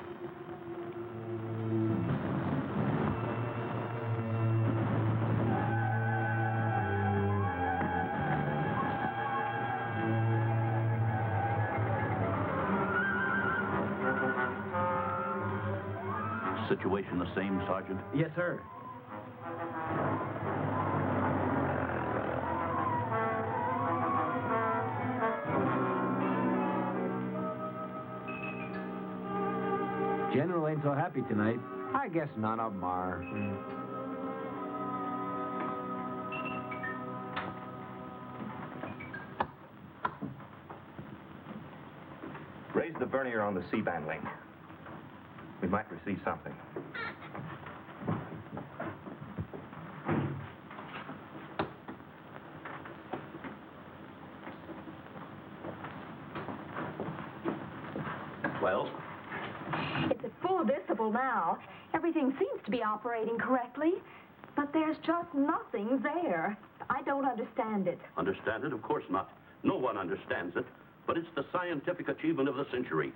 Situation the same, Sergeant? Yes, sir. General ain't so happy tonight. I guess none of them are. Raise the vernier on the C-band link. We might receive something. Well? It's at full decibel now. Everything seems to be operating correctly, but there's just nothing there. I don't understand it. Understand it? Of course not. No one understands it, but it's the scientific achievement of the century.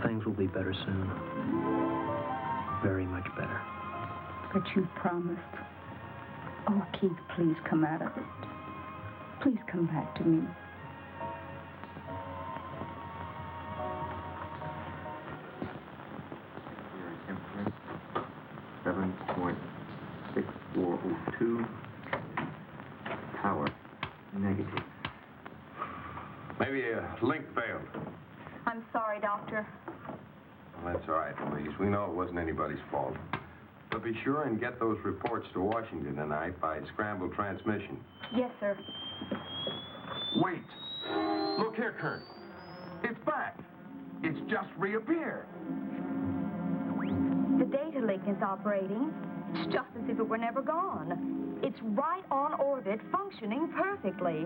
Things will be better soon. Very much better. But you promised. Oh, Keith, please come out of it. Please come back to me. Temperature 7.6402. Power negative. Maybe a link failed. I'm sorry, Doctor. Well, that's all right, Louise. We know it wasn't anybody's fault. But be sure and get those reports to Washington tonight by scrambled transmission. Yes, sir. Wait. Look here, Kurt. It's back. It's just reappeared. The data link is operating. It's just as if it were never gone. It's right on orbit, functioning perfectly.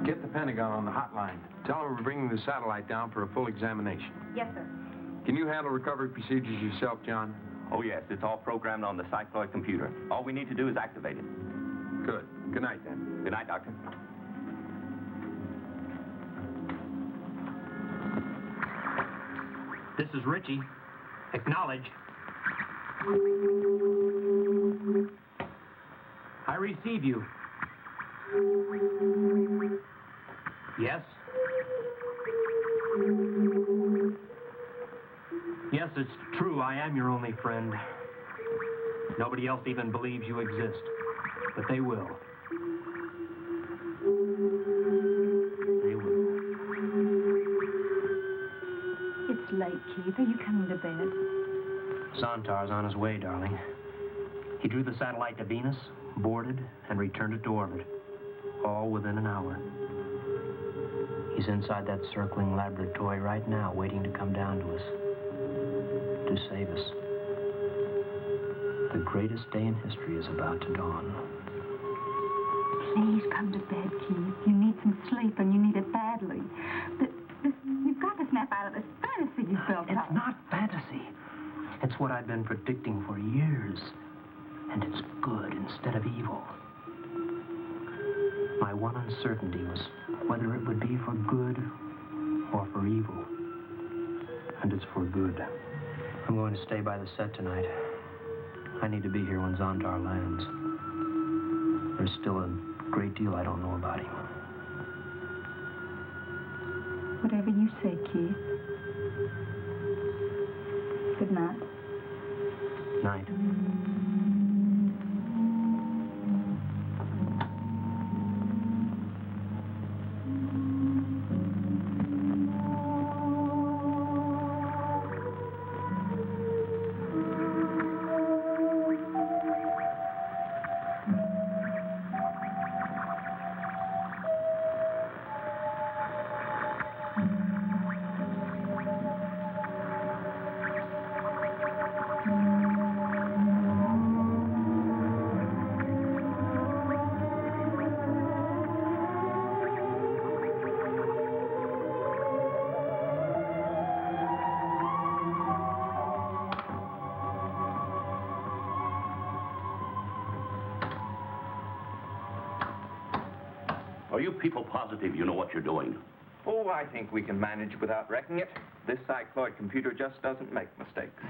Get the Pentagon on the hotline. Tell them we're bringing the satellite down for a full examination. Yes, sir. Can you handle recovery procedures yourself, John? Oh, yes. It's all programmed on the cycloid computer. All we need to do is activate it. Good. Good night, then. Good night, Doctor. This is Richie. Acknowledge. I receive you. Yes? Yes, it's true. I am your only friend. Nobody else even believes you exist. But they will. They will. It's late, Keith. Are you coming to bed? Zontar's on his way, darling. He drew the satellite to Venus, boarded, and returned it to orbit. all within an hour. He's inside that circling laboratory right now, waiting to come down to us, to save us. The greatest day in history is about to dawn. Please come to bed, Keith. You need some sleep, and you need it badly. You've got to snap out of this fantasy you've built up. It's not fantasy. It's what I've been predicting for years. And it's good instead of evil. My one uncertainty was whether it would be for good or for evil. And it's for good. I'm going to stay by the set tonight. I need to be here when Zontar lands. There's still a great deal I don't know about him. Whatever you say, Keith. Good night. Night. Are you people positive you know what you're doing? Oh, I think we can manage without wrecking it. This cycloid computer just doesn't make mistakes.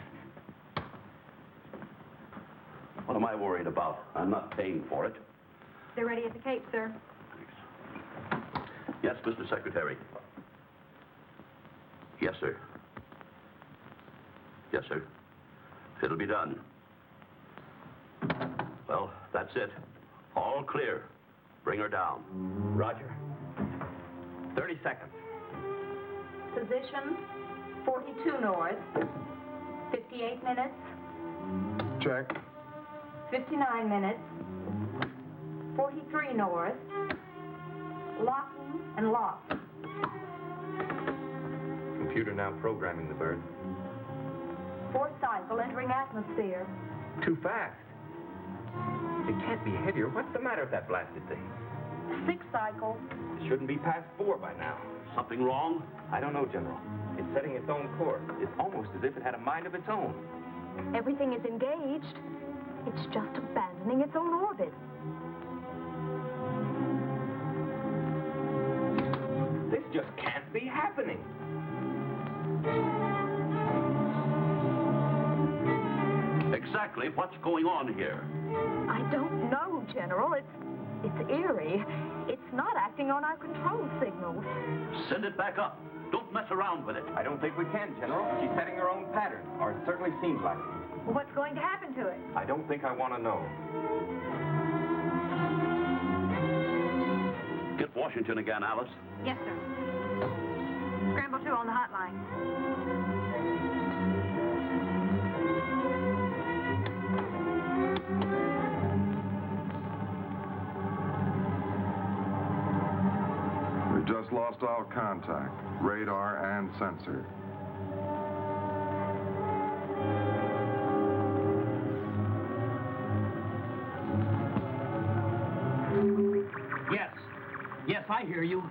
What am I worried about? I'm not paying for it. They're ready at the Cape, sir. Yes, Mr. Secretary. Yes, sir. Yes, sir. It'll be done. Well, that's it. All clear. Bring her down. Roger. 30 seconds. Position 42 north. 58 minutes. Check. 59 minutes. 43 north. Locking and locked. Computer now programming the bird. Fourth cycle entering atmosphere. Too fast. It can't be heavier. What's the matter with that blasted thing? Sixth cycle. It shouldn't be past 4 by now. Something wrong? I don't know, General. It's setting its own course. It's almost as if it had a mind of its own. Everything is engaged. It's just abandoning its own orbit. This just can't be happening. Exactly what's going on here? I don't know, General. It's eerie. It's not acting on our control signals. Send it back up. Don't mess around with it. I don't think we can, General. She's setting her own pattern, or it certainly seems like it. Well, what's going to happen to it? I don't think I want to know. Get Washington again, Alice. Yes, sir. Scramble 2 on the hotline. We've just lost all contact, radar and sensor. Yes. Yes, I hear you.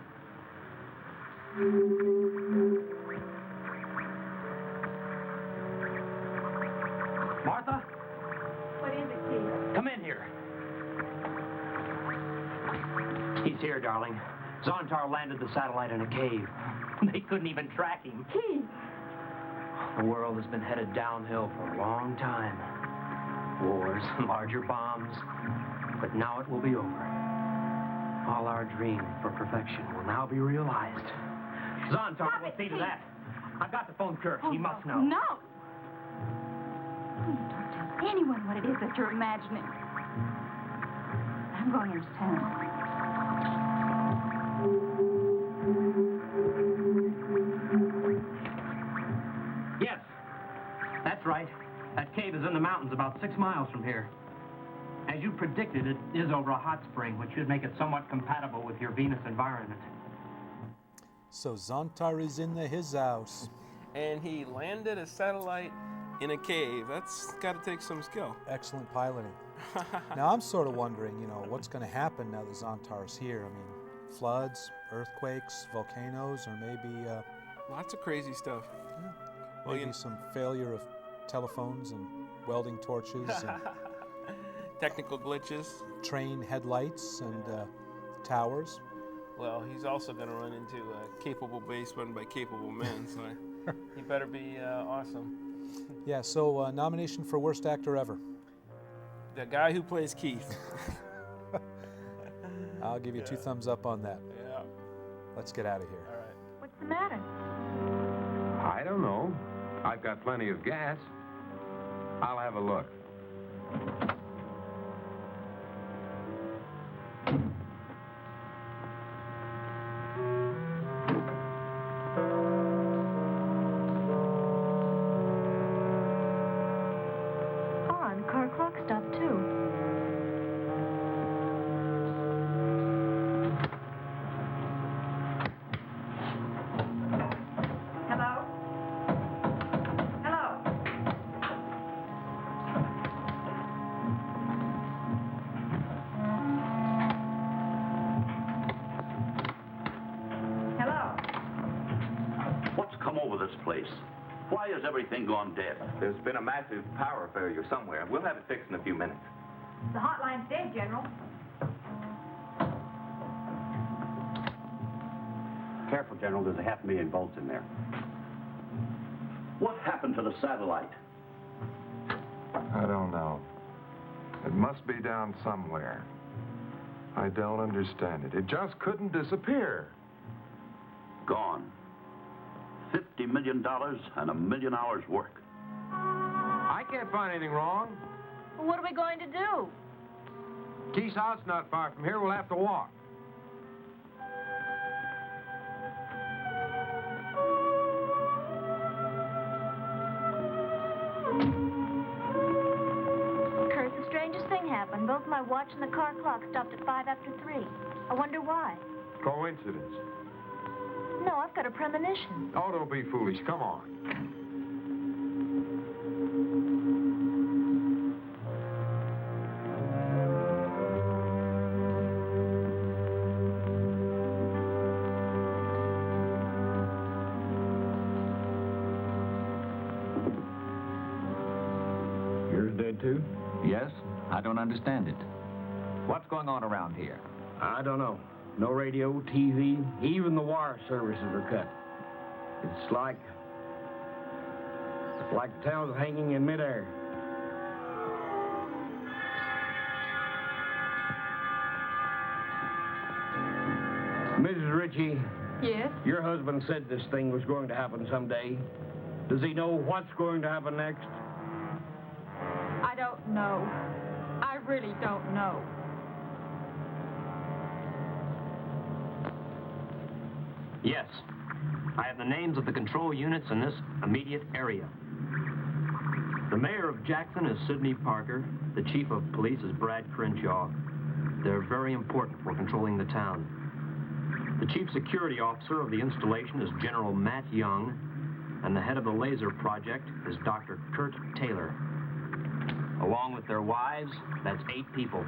Martha? What is it, Keith? Come in here. He's here, darling. Zontar landed the satellite in a cave. They couldn't even track him. Keith! The world has been headed downhill for a long time. Wars, larger bombs. But now it will be over. All our dreams for perfection will now be realized. Zontar will see to that. I've got to phone Kirk. He must know. No! Please don't tell anyone what it is that you're imagining. I'm going into town. Yes, that's right. That cave is in the mountains about 6 miles from here. As you predicted, it is over a hot spring, which should make it somewhat compatible with your Venus environment. So Zontar is in his house. And he landed a satellite in a cave. That's got to take some skill. Excellent piloting. Now I'm sort of wondering, you know, what's going to happen now that Zontar's here? I mean, floods, earthquakes, volcanoes, or maybe... lots of crazy stuff. Yeah. Well, maybe some failure of telephones and welding torches and technical glitches. Train headlights and towers. Well, he's also going to run into a capable base run by capable men, so he better be awesome. Yeah, so nomination for worst actor ever. The guy who plays Keith. I'll give you 2 thumbs up on that. Yeah. Let's get out of here. All right. What's the matter? I don't know. I've got plenty of gas. I'll have a look. Odd, car clock stopped too. Hello? Hello? Hello? What's come over this place? Why has everything gone dead? There's been a massive power failure somewhere. We'll have it fixed in a few minutes. The hotline's dead, General. Careful, General. There's a 500,000 volts in there. What happened to the satellite? I don't know. It must be down somewhere. I don't understand it. It just couldn't disappear. Gone. $50 million and 1 million hours work. I can't find anything wrong. Well, what are we going to do? Keith's house not far from here. We'll have to walk. Kurt, the strangest thing happened. Both my watch and the car clock stopped at 5 after 3. I wonder why. Coincidence. No, I've got a premonition. Oh, don't be foolish. Come on. Yours dead too? Yes. I don't understand it. What's going on around here? I don't know. No radio, TV, even the wire services are cut. It's like the town's hanging in midair. Mrs. Ritchie. Yes? Your husband said this thing was going to happen someday. Does he know what's going to happen next? I don't know. I really don't know. Yes. I have the names of the control units in this immediate area. The mayor of Jackson is Sidney Parker. The chief of police is Brad Crenshaw. They're very important for controlling the town. The chief security officer of the installation is General Matt Young, and the head of the laser project is Dr. Kurt Taylor. Along with their wives, that's 8 people.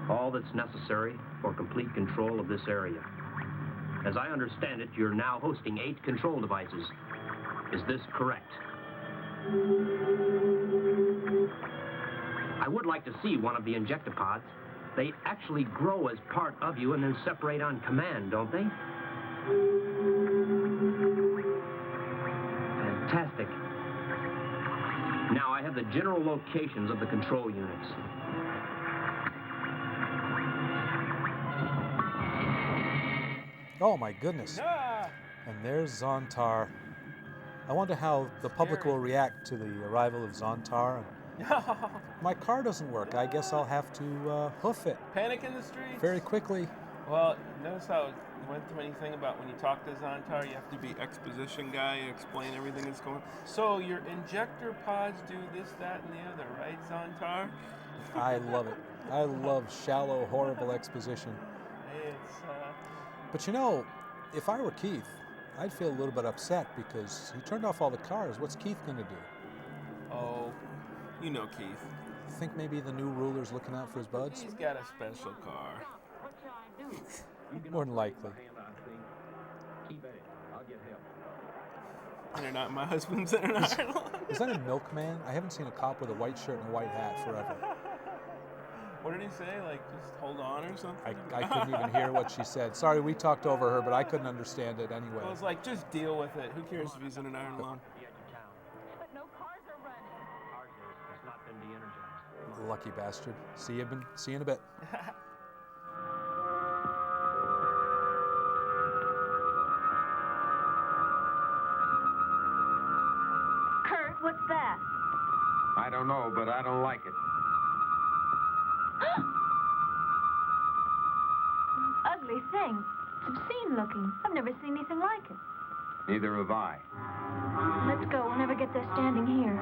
All that's necessary for complete control of this area. As I understand it, you're now hosting 8 control devices. Is this correct? I would like to see one of the injectopods. They actually grow as part of you and then separate on command, don't they? Fantastic. Now I have the general locations of the control units. Oh my goodness. And there's Zontar. I wonder how the public will react to the arrival of Zontar. My car doesn't work. I guess I'll have to hoof it. Panic in the streets? Very quickly. Well, notice how it went through anything about when you talk to Zontar, you have to be exposition guy, explain everything that's going on. So your injector pods do this, that, and the other, right, Zontar? I love it. I love shallow, horrible exposition. But you know, if I were Keith, I'd feel a little bit upset because he turned off all the cars. What's Keith going to do? Oh, you know Keith. Think maybe the new ruler's looking out for his buds? He's got a special car. More than likely. Keep at it. I'll get help. They're not my husband's. They're not. Is that a milkman? I haven't seen a cop with a white shirt and a white hat forever. What did he say? Like, just hold on or something? I couldn't even hear what she said. Sorry, we talked over her, but I couldn't understand it anyway. Well, it's like, just deal with it. Who cares if he's in an iron lung? But no cars are running. It's not been de-energized. Lucky bastard. See you in a bit. Kurt, what's that? I don't know, but I don't like it. Ugly thing. It's obscene looking. I've never seen anything like it. Neither have I. Let's go. We'll never get there standing here.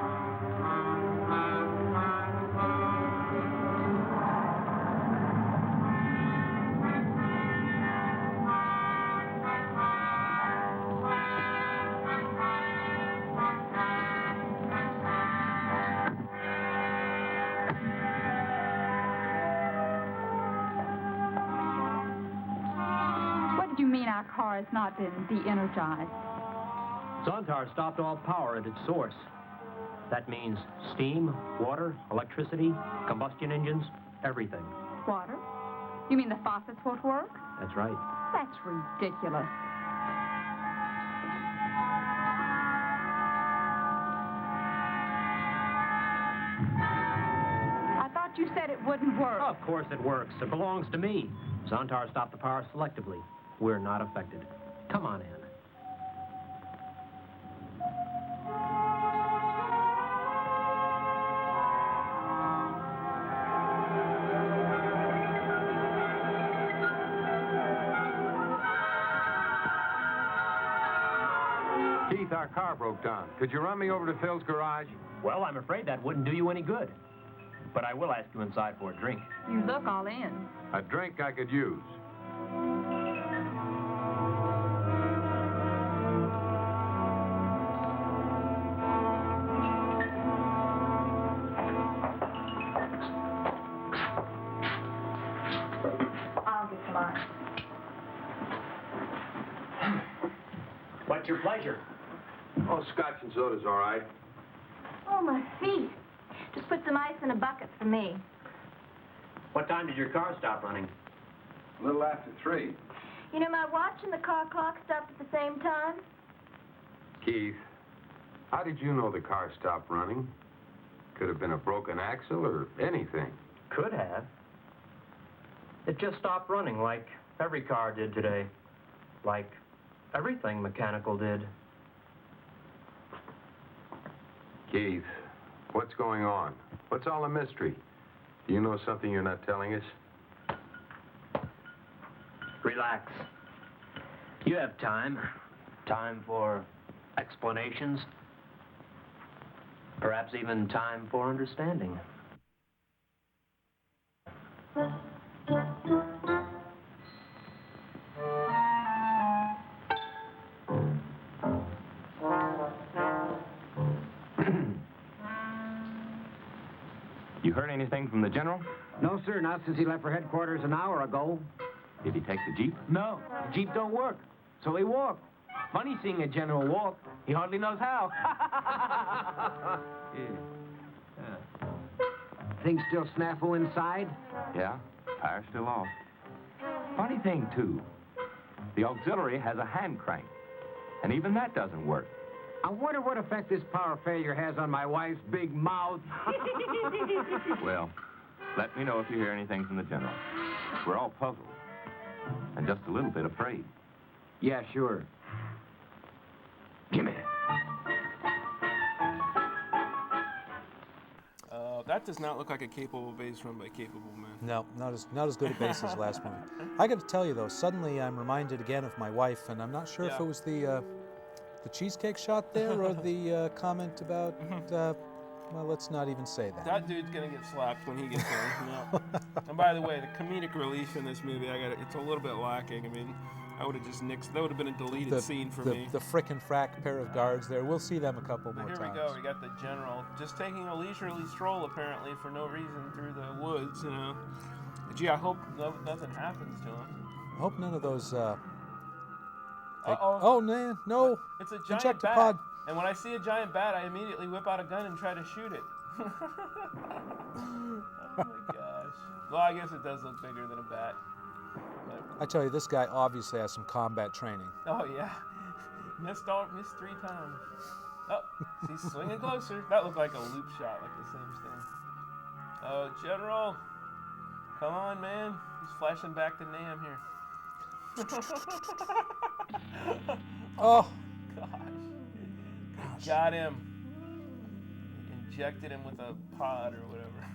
Our car has not been de-energized. Zontar stopped all power at its source. That means steam, water, electricity, combustion engines, everything. Water? You mean the faucets won't work? That's right. That's ridiculous. I thought you said it wouldn't work. Of course it works. It belongs to me. Zontar stopped the power selectively. We're not affected. Come on in. Keith, our car broke down. Could you run me over to Phil's garage? Well, I'm afraid that wouldn't do you any good. But I will ask you inside for a drink. You look all in. A drink I could use. What's your pleasure? Oh, scotch and soda's all right. Oh, my feet. Just put some ice in a bucket for me. What time did your car stop running? A little after 3. You know, my watch and the car clock stopped at the same time. Keith, how did you know the car stopped running? Could have been a broken axle or anything. Could have. It just stopped running like every car did today. Like everything mechanical did. Keith, what's going on? What's all the mystery? Do you know something you're not telling us? Relax. You have time. Time for explanations. Perhaps even time for understanding. You heard anything from the general? No, sir, not since he left for headquarters an hour ago. Did he take the Jeep? No, the Jeep don't work, so he walked. Funny seeing a general walk. He hardly knows how. Things still snafu inside? Yeah, tire's still off. Funny thing, too. The auxiliary has a hand crank, and even that doesn't work. I wonder what effect this power failure has on my wife's big mouth. Well, let me know if you hear anything from the general. We're all puzzled, and just a little bit afraid. Yeah, sure. Gimme. That does not look like a capable base run by capable men. No, not as good a base as last movie. I got to tell you though, suddenly I'm reminded again of my wife, and I'm not sure if it was the cheesecake shot there or the comment about Well, let's not even say that. That dude's gonna get slapped when he gets there. No. And by the way, the comedic relief in this movie, it's a little bit lacking. I mean, I would have just nixed. That would have been a deleted scene for me. The frickin' frack pair of guards there. We'll see them a couple more times. Here we go. We got the general just taking a leisurely stroll, apparently, for no reason through the woods. You know. Gee, I hope nothing happens to him. I hope none of those. Uh-oh. Oh man, no! It's a giant bat. Injectapod. And when I see a giant bat, I immediately whip out a gun and try to shoot it. Oh my gosh. Well, I guess it does look bigger than a bat. But I tell you, this guy obviously has some combat training. oh yeah. Missed 3 times. Oh, he's swinging closer. That looked like a loop shot, like the same thing. Oh, General. Come on, man. He's flashing back to Nam here. Oh. Gosh. Got him. Injected him with a pod or whatever.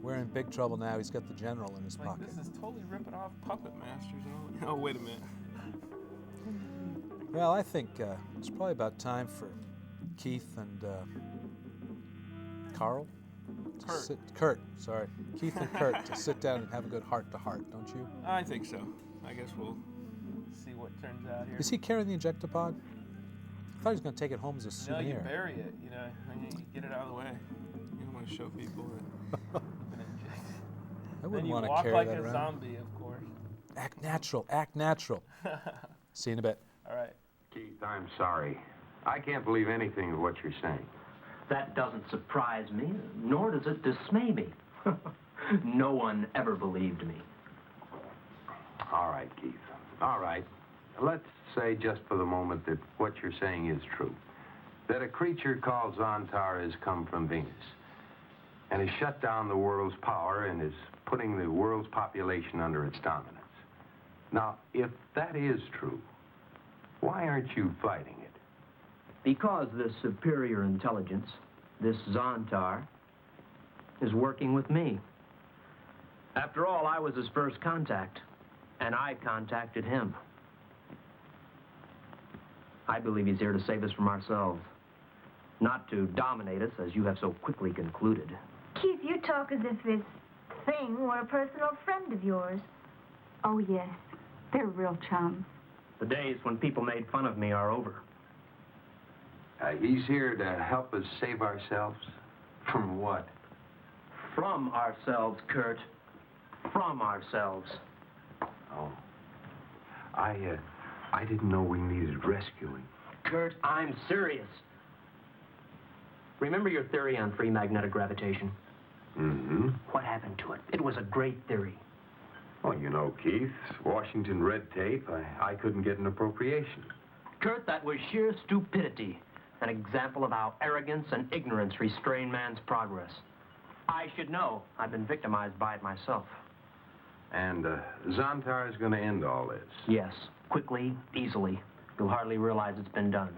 We're in big trouble now. He's got the general in his pocket. This is totally ripping off Puppet Masters. Oh, wait a minute. Well, I think it's probably about time for Keith and Carl. Kurt, sorry. Keith and Kurt to sit down and have a good heart-to-heart, don't you? I think so. I guess we'll see what turns out here. Is he carrying the injectapod? I thought he was going to take it home as a souvenir. No, you bury it, you know. You get it out of the way. You don't want to show people that been injected. I wouldn't want to walk carry like that a around. zombie, of course. Act natural, act natural. See you in a bit. All right. Keith, I'm sorry. I can't believe anything of what you're saying. That doesn't surprise me, nor does it dismay me. No one ever believed me. All right, Keith. All right. Let's say just for the moment that what you're saying is true. That a creature called Zontar has come from Venus and has shut down the world's power and is putting the world's population under its dominance. Now, if that is true, why aren't you fighting it? Because this superior intelligence, this Zontar, is working with me. After all, I was his first contact, and I contacted him. I believe he's here to save us from ourselves, not to dominate us, as you have so quickly concluded. Keith, you talk as if this thing were a personal friend of yours. Oh, yes. They're real chums. The days when people made fun of me are over. He's here to help us save ourselves. From what? From ourselves, Kurt. From ourselves. Oh. I didn't know we needed rescuing. Kurt, I'm serious. Remember your theory on free magnetic gravitation? Mm-hmm. What happened to it? It was a great theory. Well, you know, Keith, Washington red tape, I couldn't get an appropriation. Kurt, that was sheer stupidity. An example of how arrogance and ignorance restrain man's progress. I should know. I've been victimized by it myself. And Zontar is going to end all this. Yes, quickly, easily. You'll hardly realize it's been done.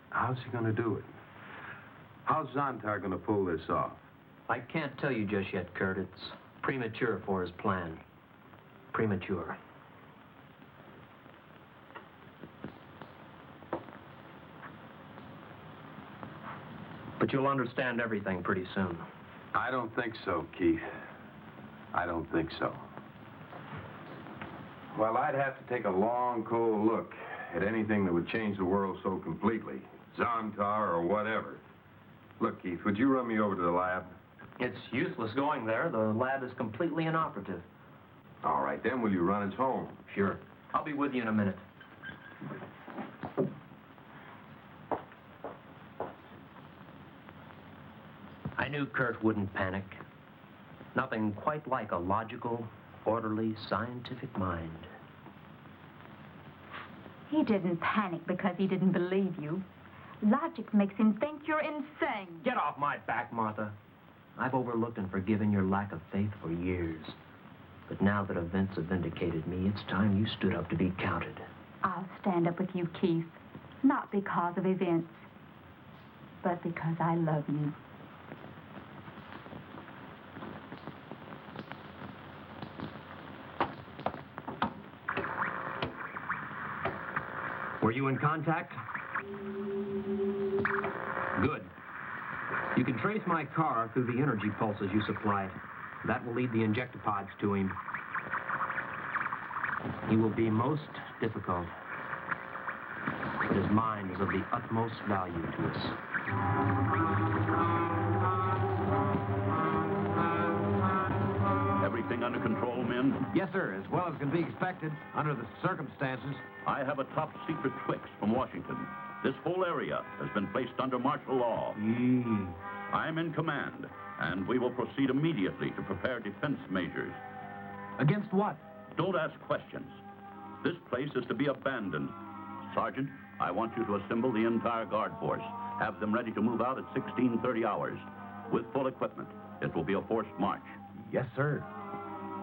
How's he going to do it? How's Zontar going to pull this off? I can't tell you just yet, Kurt. It's premature for his plan. Premature. But you'll understand everything pretty soon. I don't think so, Keith. I don't think so. Well, I'd have to take a long, cold look at anything that would change the world so completely. Zontar or whatever. Look, Keith, would you run me over to the lab? It's useless going there. The lab is completely inoperative. All right, then will you run us home? Sure. I'll be with you in a minute. I knew Kurt wouldn't panic. Nothing quite like a logical, orderly, scientific mind. He didn't panic because he didn't believe you. Logic makes him think you're insane. Get off my back, Martha. I've overlooked and forgiven your lack of faith for years. But now that events have vindicated me, it's time you stood up to be counted. I'll stand up with you, Keith. Not because of events, but because I love you. Were you in contact? Good. You You can trace my car through the energy pulses you supplied. That will lead the injectapods to him. He will be most difficult, but his mind is of the utmost value to us. Everything under control, men? Yes, sir, as well as can be expected under the circumstances. I have a top-secret twix from Washington. This whole area has been placed under martial law. I'm in command, and we will proceed immediately to prepare defense measures. Against what? Don't ask questions. This place is to be abandoned. Sergeant, I want you to assemble the entire guard force. Have them ready to move out at 16:30 hours. With full equipment. It will be a forced march. Yes, sir.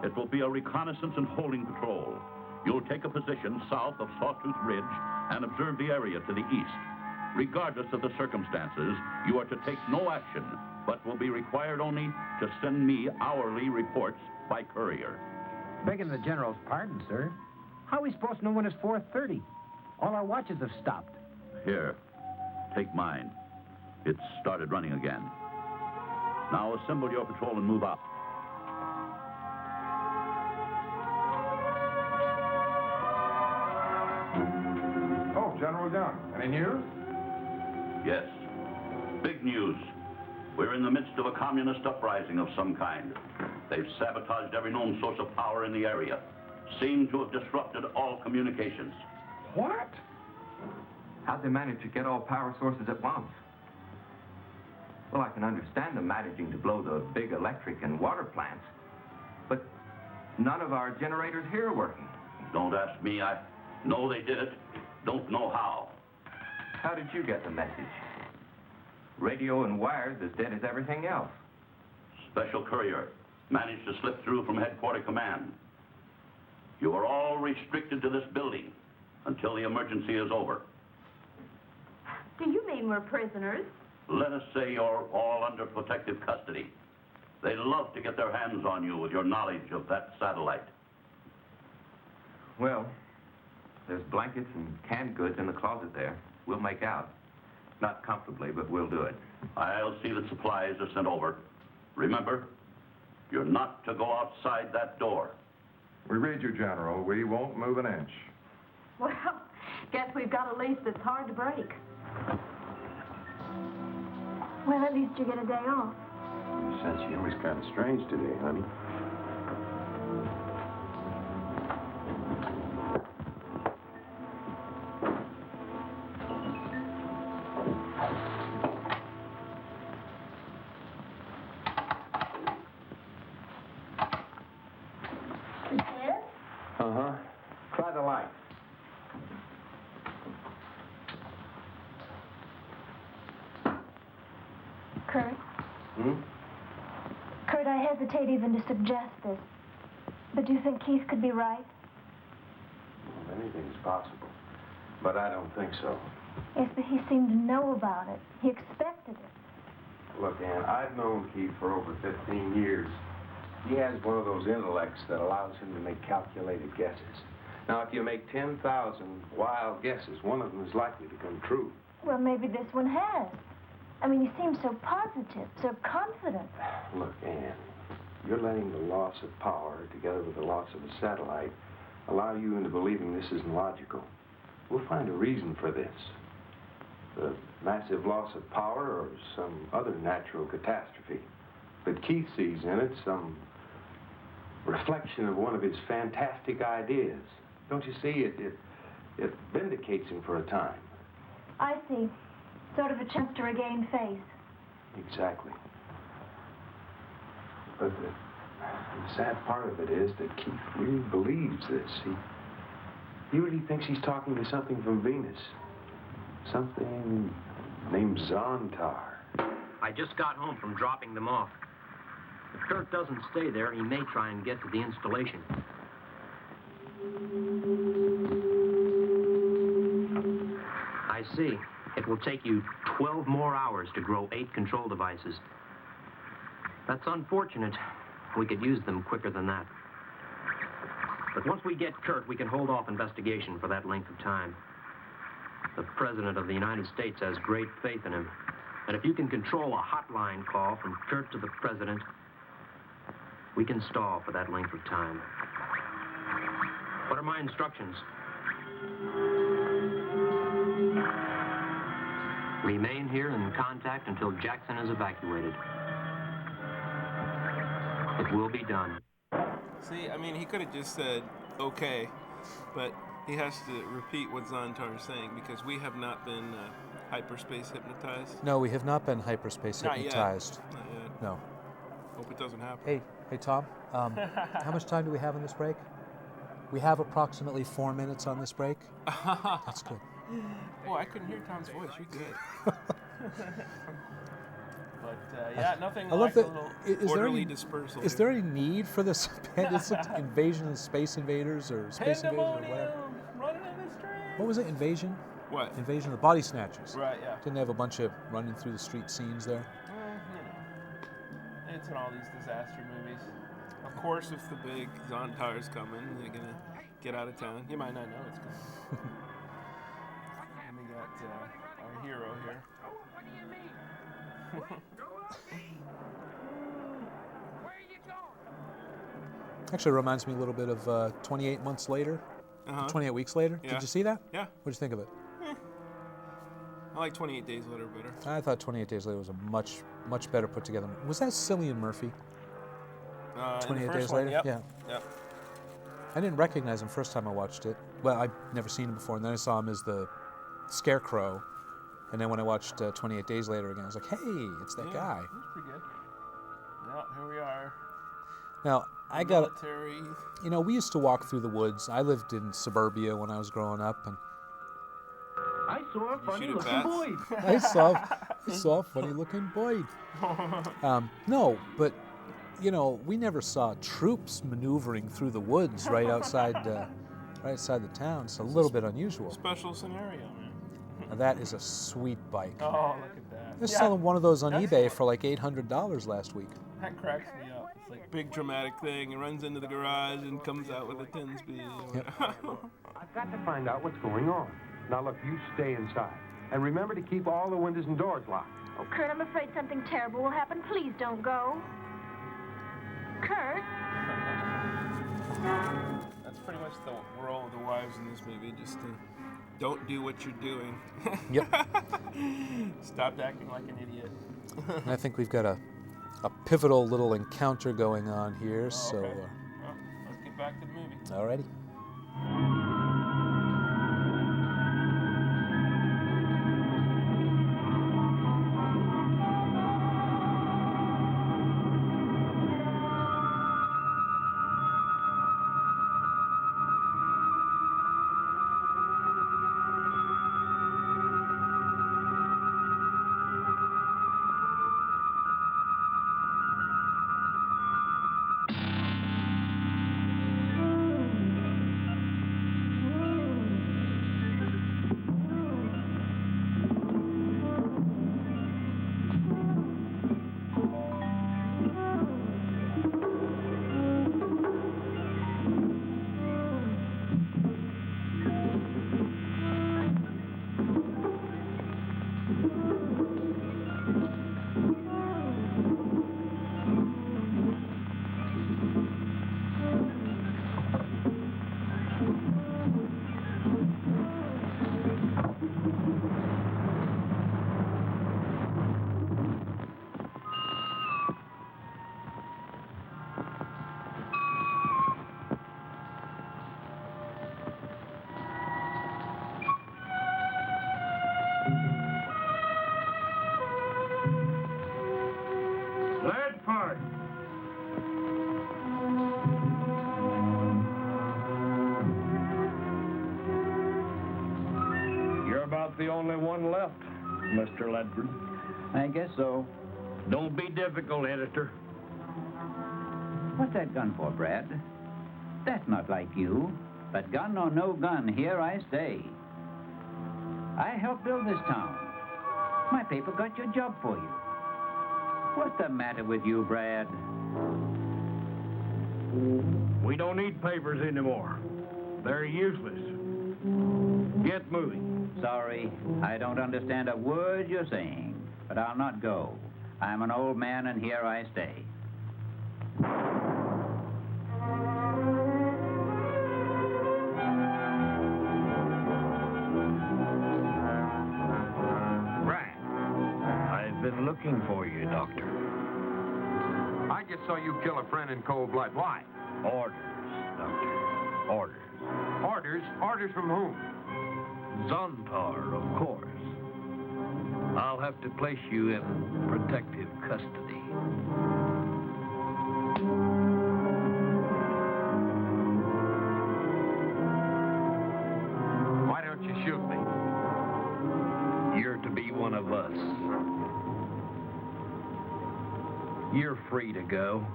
It will be a reconnaissance and holding patrol. You'll take a position south of Sawtooth Ridge and observe the area to the east. Regardless of the circumstances, you are to take no action, but will be required only to send me hourly reports by courier. Begging the General's pardon, sir. How are we supposed to know when it's 4:30? All our watches have stopped. Here, take mine. It's started running again. Now assemble your patrol and move out. Oh, General Young. Any news? Yes. Big news. We're in the midst of a communist uprising of some kind. They've sabotaged every known source of power in the area. Seem to have disrupted all communications. What? How'd they manage to get all power sources at once? Well, I can understand them managing to blow the big electric and water plants, but none of our generators here are working. Don't ask me. I know they did it. Don't know how. How did you get the message? Radio and wires as dead as everything else. Special courier managed to slip through from headquarters command. You are all restricted to this building until the emergency is over. Do you mean we're prisoners? Let us say you're all under protective custody. They love to get their hands on you with your knowledge of that satellite. Well, there's blankets and canned goods in the closet there. We'll make out. Not comfortably, but we'll do it. I'll see that supplies are sent over. Remember, you're not to go outside that door. We read you, General. We won't move an inch. Well, guess we've got a lease that's hard to break. Well, at least you get a day off. Your sense of humor's kind of strange today, honey. Try the light. Kurt? Hmm? Kurt, I hesitate even to suggest this. But do you think Keith could be right? Well, anything's possible. But I don't think so. Yes, but he seemed to know about it. He expected it. Look, Ann, I've known Keith for over 15 years. He has one of those intellects that allows him to make calculated guesses. Now, if you make 10,000 wild guesses, one of them is likely to come true. Well, maybe this one has. I mean, he seems so positive, so confident. Look, Ann, you're letting the loss of power, together with the loss of the satellite, allow you into believing this isn't logical. We'll find a reason for this. The massive loss of power or some other natural catastrophe. But Keith sees in it some reflection of one of his fantastic ideas. Don't you see? It vindicates him for a time. I see. Sort of a chance to regain faith. Exactly. But the sad part of it is that Keith really believes this. He really thinks he's talking to something from Venus. Something named Zontar. I just got home from dropping them off. If Kurt doesn't stay there, he may try and get to the installation. I see. It will take you 12 more hours to grow 8 control devices. That's unfortunate. We could use them quicker than that. But once we get Kurt, we can hold off investigation for that length of time. The President of the United States has great faith in him. And if you can control a hotline call from Kurt to the president, we can stall for that length of time. What are my instructions? Remain here in contact until Jackson is evacuated. It will be done. See, I mean, he could have just said, okay, but he has to repeat what Zontar is saying because we have not been hyperspace hypnotized. No, we have not been hyperspace Not hypnotized. Yet. Not yet. No. Hope it doesn't happen. Hey, Tom. How much time do we have in this break? We have approximately 4 minutes on this break. That's good. Oh, I couldn't hear Tom's voice. You're good. But yeah, nothing I like love a that. little orderly dispersal. Is there any need for this invasion of space invaders or space invaders or whatever? Running in the street. What was it? Invasion? What? Invasion of the Body Snatchers. Right, yeah. Didn't they have a bunch of running through the street scenes there? It's in all these disaster movies. Of course, if the big Zontar's coming, they're gonna get out of town. You might not know it's coming. And we got our hero here. Actually, reminds me a little bit of 28 months later, 28 weeks later. Yeah. Did you see that? Yeah. What'd you think of it? I like 28 Days Later better. I thought 28 Days Later was a much better put together. Was that Cillian Murphy? 28 Days Later? Yep. Yeah. Yep. I didn't recognize him first time I watched it. Well, I'd never seen him before, and then I saw him as the Scarecrow. And then when I watched 28 Days Later again, I was like, hey, it's that guy. That's pretty good. Yeah, here we are. Now, I got, military. you know, we used to walk through the woods. I lived in suburbia when I was growing up, and I saw a funny-looking Boyd. I saw a funny-looking Boyd. No, but you know, we never saw troops maneuvering through the woods right outside the town. It's a little bit unusual. Special scenario, man. Now that is a sweet bike. Oh, look at that. They're selling one of those on eBay for like $800 last week. That cracks me up. It's like big dramatic thing. It runs into the garage and comes out with a 10-speed. Yep. I've got to find out what's going on. Now look, you stay inside. And remember to keep all the windows and doors locked. Oh, Kurt, I'm afraid something terrible will happen. Please don't go. Kurt? That's pretty much the role of the wives in this movie, just to don't do what you're doing. Yep. Stop acting like an idiot. I think we've got a pivotal little encounter going on here, so... Okay. Well, let's get back to the movie. Alrighty. The only one left, Mr. Ledford. I guess so. Don't be difficult, editor. What's that gun for, Brad? That's not like you. But gun or no gun, here I stay. I helped build this town. My paper got your job for you. What's the matter with you, Brad? We don't need papers anymore. They're useless. Get moving. Sorry, I don't understand a word you're saying. but I'll not go. I'm an old man, and here I stay. I've been looking for you, Doctor. I just saw you kill a friend in cold blood. Why? Orders, Doctor. Orders. Orders? Orders from whom? Zontar, of course. I'll have to place you in protective custody. Why don't you shoot me? You're to be one of us. You're free to go.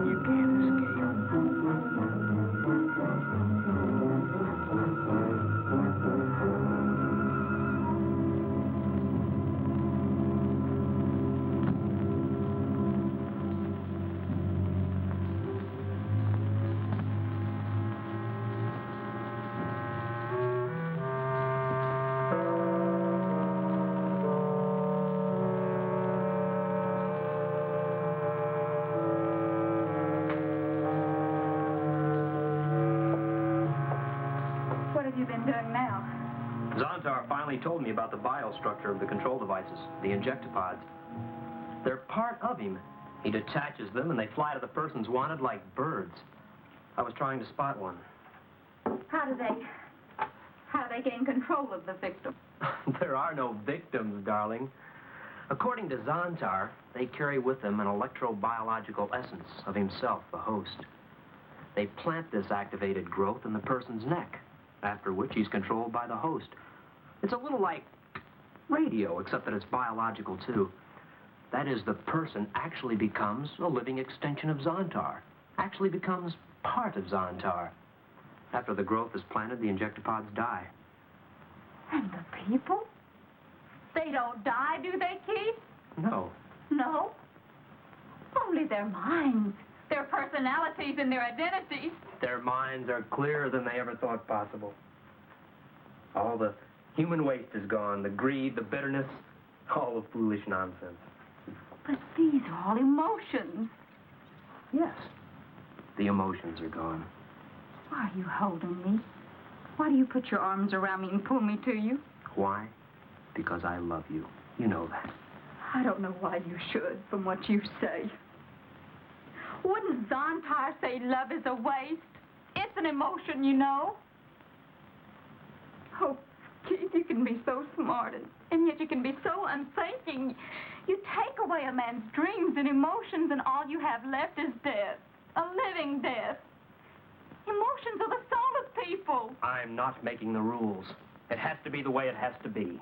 You can't escape. What have you been doing now? Zontar finally told me about the biostructure of the control devices, the injectopods. They're part of him. He detaches them and they fly to the persons wanted like birds. I was trying to spot one. How do they gain control of the victim? There are no victims, darling. According to Zontar, they carry with them an electrobiological essence of himself, the host. They plant this activated growth in the person's neck, after which he's controlled by the host. It's a little like radio, except that it's biological, too. That is, the person actually becomes a living extension of Zontar, actually becomes part of Zontar. After the growth is planted, the injectopods die. And the people? They don't die, do they, Keith? No. No? Only their minds, their personalities, and their identities. Their minds are clearer than they ever thought possible. All the human waste is gone, the greed, the bitterness, all the foolish nonsense. But these are all emotions. Yes, the emotions are gone. Why are you holding me? Why do you put your arms around me and pull me to you? Why? Because I love you. You know that. I don't know why you should, from what you say. Wouldn't Zontar say love is a waste? It's an emotion, you know. Oh, Keith, you can be so smart, and yet you can be so unthinking. You take away a man's dreams and emotions, and all you have left is death. A living death. Emotions are the soul of people. I'm not making the rules. It has to be the way it has to be.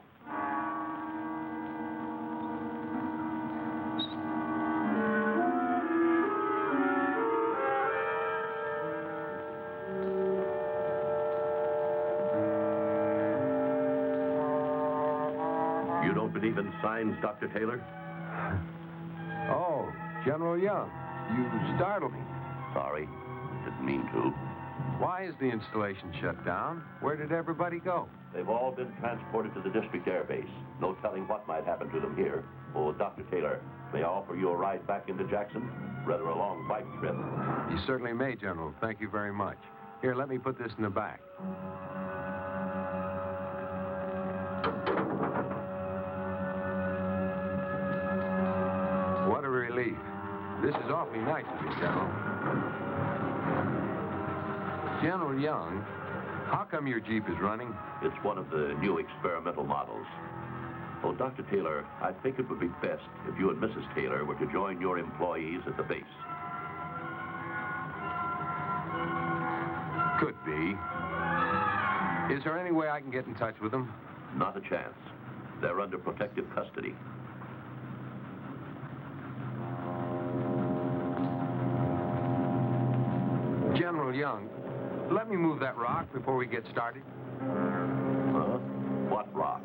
You don't believe in signs, Dr. Taylor? Oh, General Young, you startled me. Sorry, didn't mean to. Why is the installation shut down? Where did everybody go? They've all been transported to the district air base. No telling what might happen to them here. Oh, Dr. Taylor, may I offer you a ride back into Jackson? Rather a long bike trip. You certainly may, General. Thank you very much. Here, let me put this in the back. What a relief. This is awfully nice of you, General. General Young, how come your Jeep is running? It's one of the new experimental models. Oh, Dr. Taylor, I think it would be best if you and Mrs. Taylor were to join your employees at the base. Could be. Is there any way I can get in touch with them? Not a chance. They're under protective custody. General Young, let me move that rock before we get started. Huh? What rock?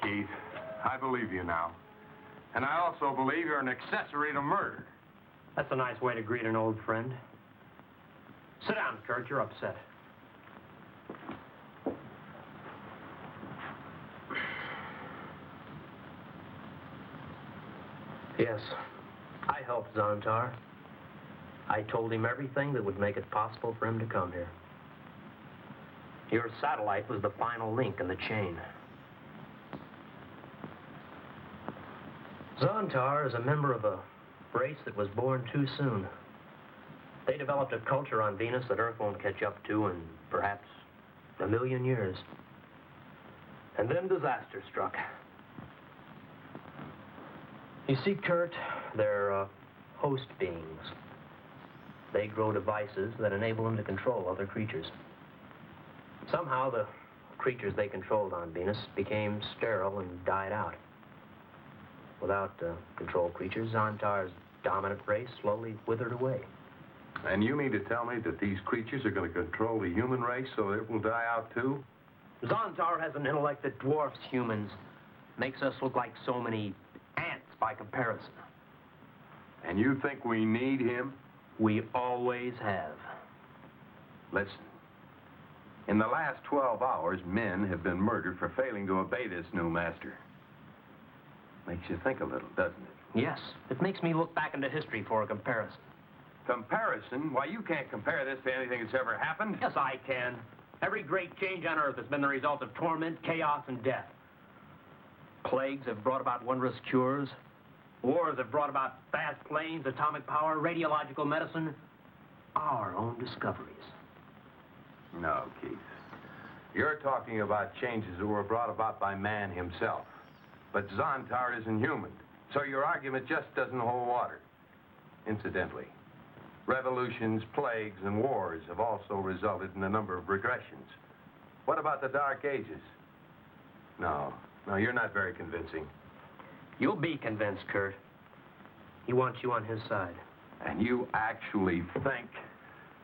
Keith. I believe you now. And I also believe you're an accessory to murder. That's a nice way to greet an old friend. Sit down, Kurt. You're upset. Yes, I helped Zontar. I told him everything that would make it possible for him to come here. Your satellite was the final link in the chain. Zontar is a member of a race that was born too soon. They developed a culture on Venus that Earth won't catch up to in perhaps 1,000,000 years. And then disaster struck. You see, Kurt, they're host beings. They grow devices that enable them to control other creatures. Somehow, the creatures they controlled on Venus became sterile and died out. Without control creatures, Zontar's dominant race slowly withered away. And you mean to tell me that these creatures are going to control the human race so it will die out too? Zontar has an intellect that dwarfs humans. Makes us look like so many ants by comparison. And you think we need him? We always have. Listen. In the last 12 hours, men have been murdered for failing to obey this new master. Makes you think a little, doesn't it? Yes. It makes me look back into history for a comparison. Comparison? Why, you can't compare this to anything that's ever happened. Yes, I can. Every great change on Earth has been the result of torment, chaos, and death. Plagues have brought about wondrous cures. Wars have brought about fast planes, atomic power, radiological medicine. Our own discoveries. No, Keith. You're talking about changes that were brought about by man himself. But Zontar isn't human, so your argument just doesn't hold water. Incidentally, revolutions, plagues, and wars have also resulted in a number of regressions. What about the Dark Ages? No, you're not very convincing. You'll be convinced, Kurt. He wants you on his side. And you actually think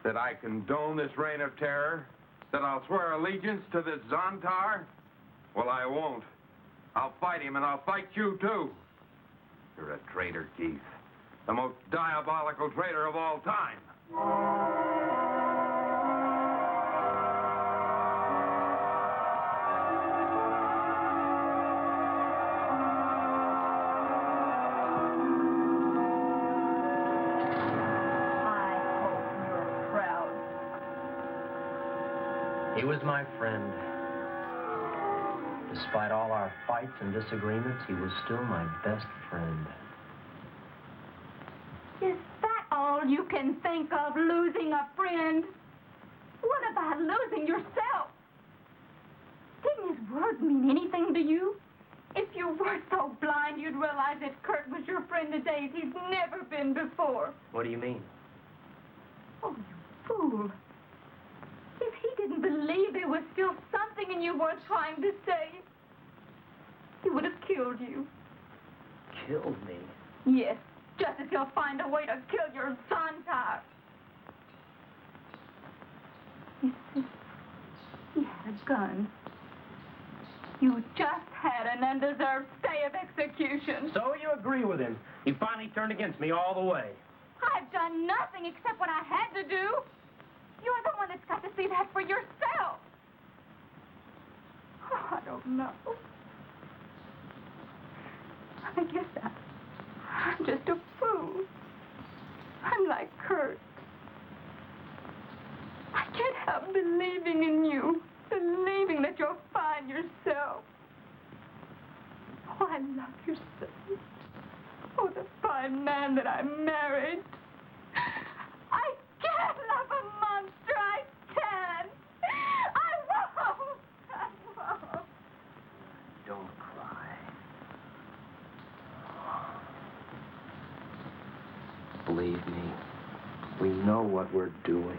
that I condone this reign of terror? That I'll swear allegiance to this Zontar? Well, I won't. I'll fight him, and I'll fight you, too. You're a traitor, Keith. The most diabolical traitor of all time. He was my friend. Despite all our fights and disagreements, he was still my best friend. Is that all you can think of, losing a friend? What about losing yourself? Didn't his words mean anything to you? If you were so blind, you'd realize that Kurt was your friend in days he's never been before. What do you mean? Oh, you fool. If he didn't believe there was still something in you worth trying to save, he would have killed you. Killed me? Yes, just as he'll find a way to kill your Zontar. You see, he had a gun. You just had an undeserved stay of execution. So you agree with him? He finally turned against me all the way. I've done nothing except what I had to do. You're the one that's got to see that for yourself. Oh, I don't know. I guess I'm just a fool. I'm like Kurt. I can't help believing in you, believing that you'll find yourself. Oh, I love you so. Oh, the fine man that I married. I can't love a monster. I can't. I won't. Don't cry. Believe me, we know what we're doing.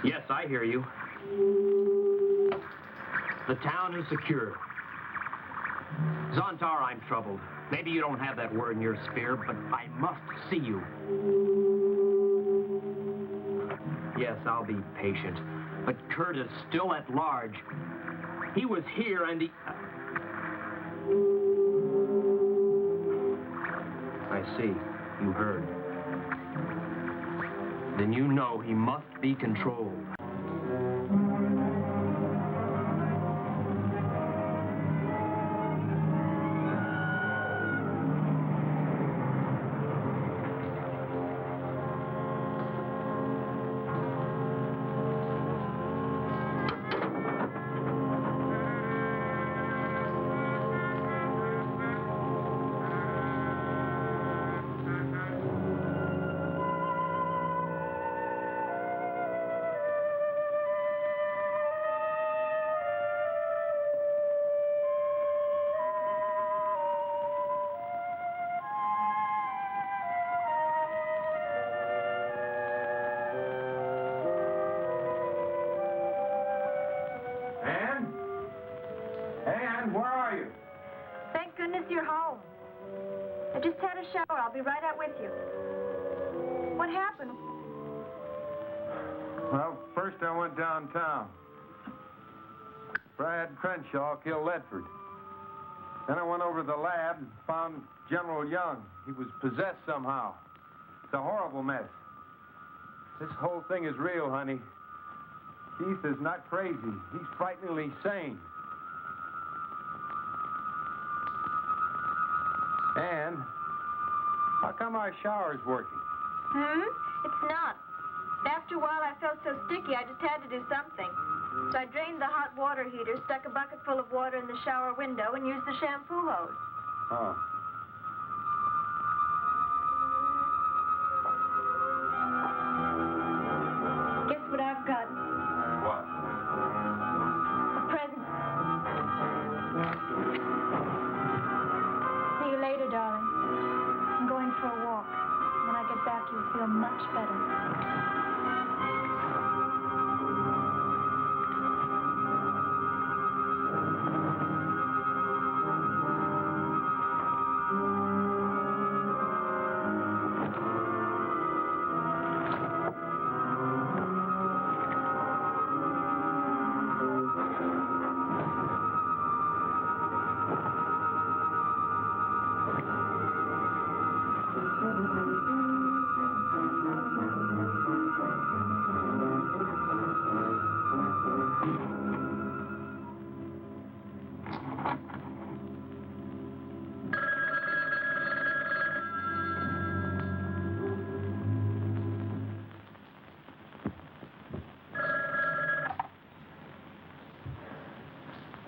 Yes, I hear you. The town is secure. Zontar, I'm troubled. Maybe you don't have that word in your sphere, but I must see you. Yes, I'll be patient. But Kurt is still at large. He was here and he... I see. You heard. Then you know he must be controlled. Ann, where are you? Thank goodness you're home. I just had a shower. I'll be right out with you. What happened? Well, first I went downtown. Brad Crenshaw killed Ledford. Then I went over to the lab and found General Young. He was possessed somehow. It's a horrible mess. This whole thing is real, honey. Keith is not crazy. He's frighteningly sane. Ann, how come our shower's working? It's not. After a while, I felt so sticky, I just had to do something. So I drained the hot water heater, stuck a bucket full of water in the shower window, and used the shampoo hose. Oh. Guess what I've got? What? A present. See you later, darling. I'm going for a walk. When I get back, you'll feel much better.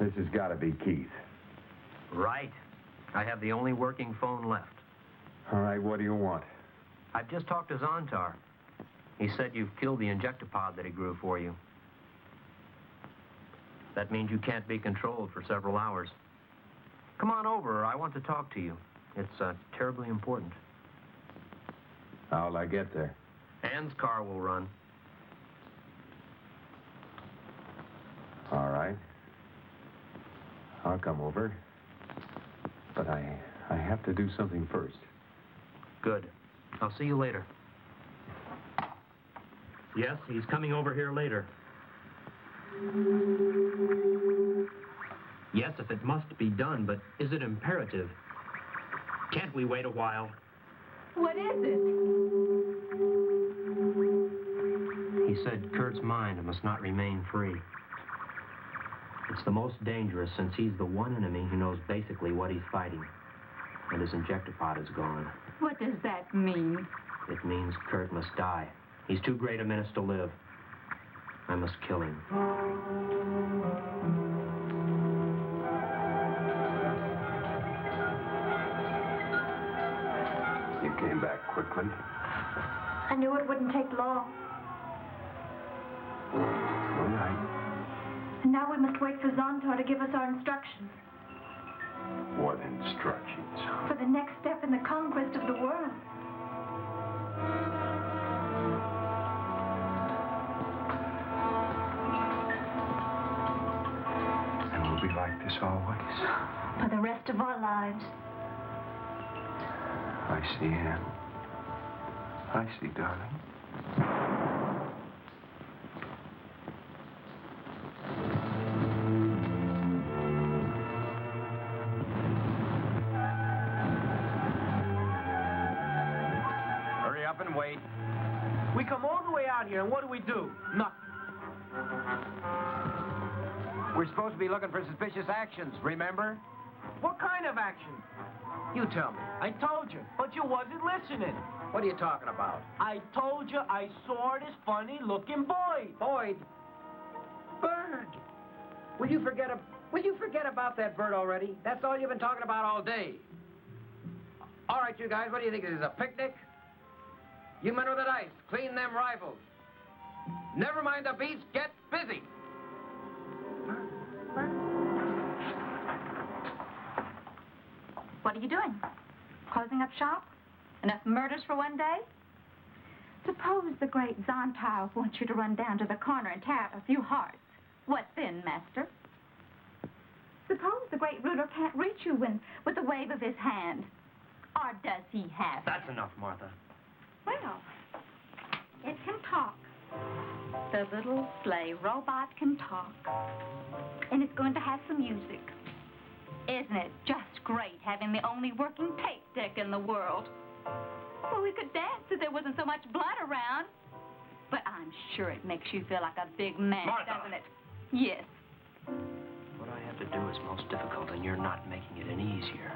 This has got to be Keith. Right. I have the only working phone left. All right, what do you want? I've just talked to Zontar. He said you've killed the injectopod that he grew for you. That means you can't be controlled for several hours. Come on over. I want to talk to you. It's terribly important. How'll I get there? Ann's car will run. All right. I'll come over. But I have to do something first. Good. I'll see you later. Yes, he's coming over here later. Yes, if it must be done, but is it imperative? Can't we wait a while? What is it? He said Kurt's mind must not remain free. It's the most dangerous since he's the one enemy who knows basically what he's fighting. And his injectopod is gone. What does that mean? It means Kurt must die. He's too great a menace to live. I must kill him. You came back quickly. I knew it wouldn't take long. All right. And now we must wait for Zontar to give us our instructions. What instructions? For the next step in the conquest of the world. like this always? For the rest of our lives. I see, Ann. I see, darling. Hurry up and wait. We come all the way out here, and what do? Nothing. We're supposed to be looking for suspicious actions, remember? What kind of action? You tell me. I told you, but you wasn't listening. What are you talking about? I told you I saw this funny-looking boy. Boyd? Bird! Will you forget about that bird already? That's all you've been talking about all day. All right, you guys, what do you think? This is a picnic? You men with the dice, clean them rifles. Never mind the beats, get busy. What are you doing? Closing up shop? Enough murders for one day? Suppose the great Zontar wants you to run down to the corner and tear out a few hearts. What then, master? Suppose the great ruler can't reach you with the wave of his hand. Or does he have? That's enough, Martha. Well, it can talk. The little sleigh robot can talk. And it's going to have some music. Isn't it just great having the only working tape deck in the world? Well, we could dance if there wasn't so much blood around. But I'm sure it makes you feel like a big man, Martha. doesn't it? Yes. What I have to do is most difficult, and you're not making it any easier.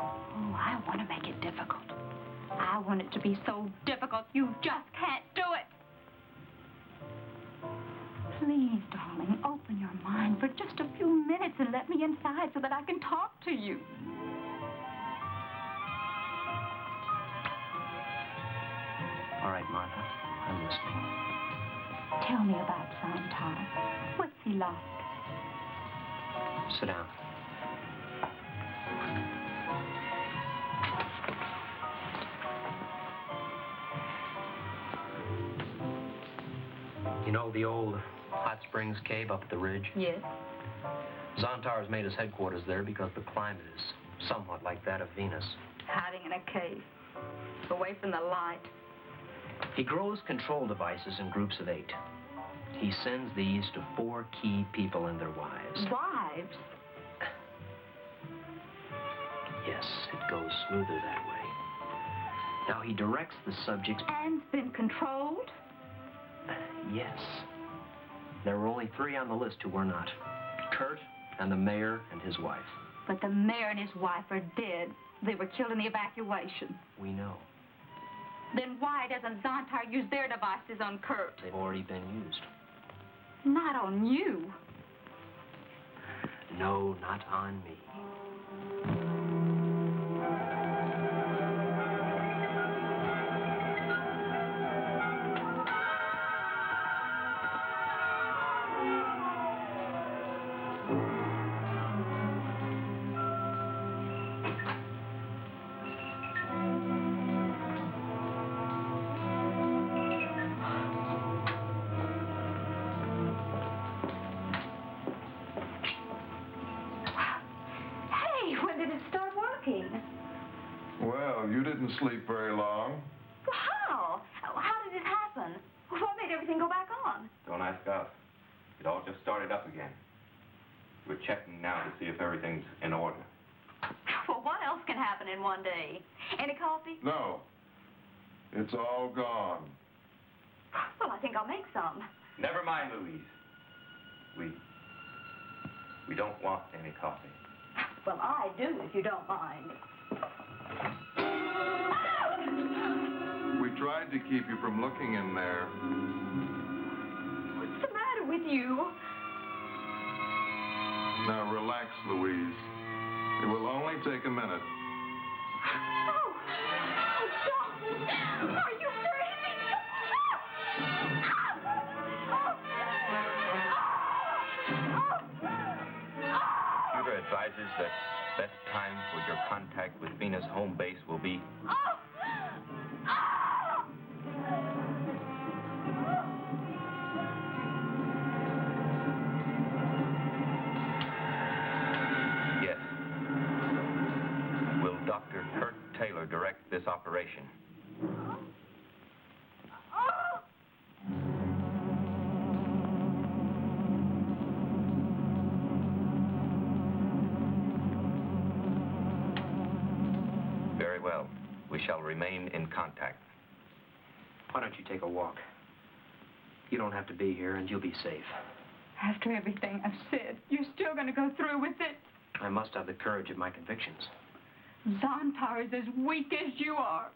Oh, I want to make it difficult. I want it to be so difficult you just can't do it. Please, darling, open your mind for just a few minutes and let me inside so that I can talk to you. All right, Martha, I'm listening. Tell me about Zontar. What's he like? Sit down. You know the old Hot Springs cave up at the ridge? Yes. Zontar has made his headquarters there because the climate is somewhat like that of Venus. Hiding in a cave, away from the light. He grows control devices in groups of 8. He sends these to 4 key people and their wives. Wives? Yes, it goes smoother that way. Now, he directs the subjects... And been controlled? Yes. There were only 3 on the list who were not. Kurt and the mayor and his wife. But the mayor and his wife are dead. They were killed in the evacuation. We know. Then why doesn't Zontar use their devices on Kurt? They've already been used. Not on you. No, not on me. Well, you didn't sleep very long. How? How did it happen? What made everything go back on? Don't ask us. It all just started up again. We're checking now to see if everything's in order. Well, what else can happen in one day? Any coffee? No. It's all gone. Well, I think I'll make some. Never mind, Louise. We don't want any coffee. Well, I do, if you don't mind. We tried to keep you from looking in there. What's the matter with you? Now relax, Louise. It will only take a minute. Oh, John! Are you crazy? Computer advises that best time for your contact with Venus home base will be... this operation. Very well. We shall remain in contact. Why don't you take a walk? You don't have to be here, and you'll be safe. After everything I've said, you're still going to go through with it? I must have the courage of my convictions. Zontar is as weak as you are.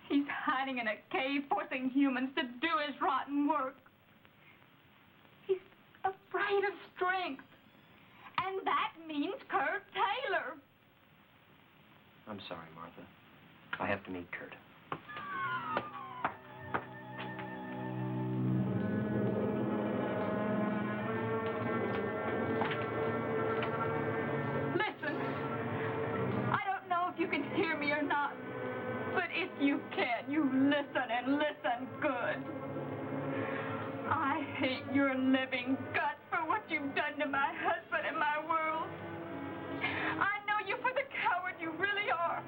He's hiding in a cave, forcing humans to do his rotten work. He's afraid of strength. And that means Kurt Taylor. I'm sorry, Martha. I have to meet Kurt. Listen. I don't know if you can hear me or not, but if you can, you listen and listen good. I hate your living guts for what you've done to my husband and my world. I know you for the coward you really are.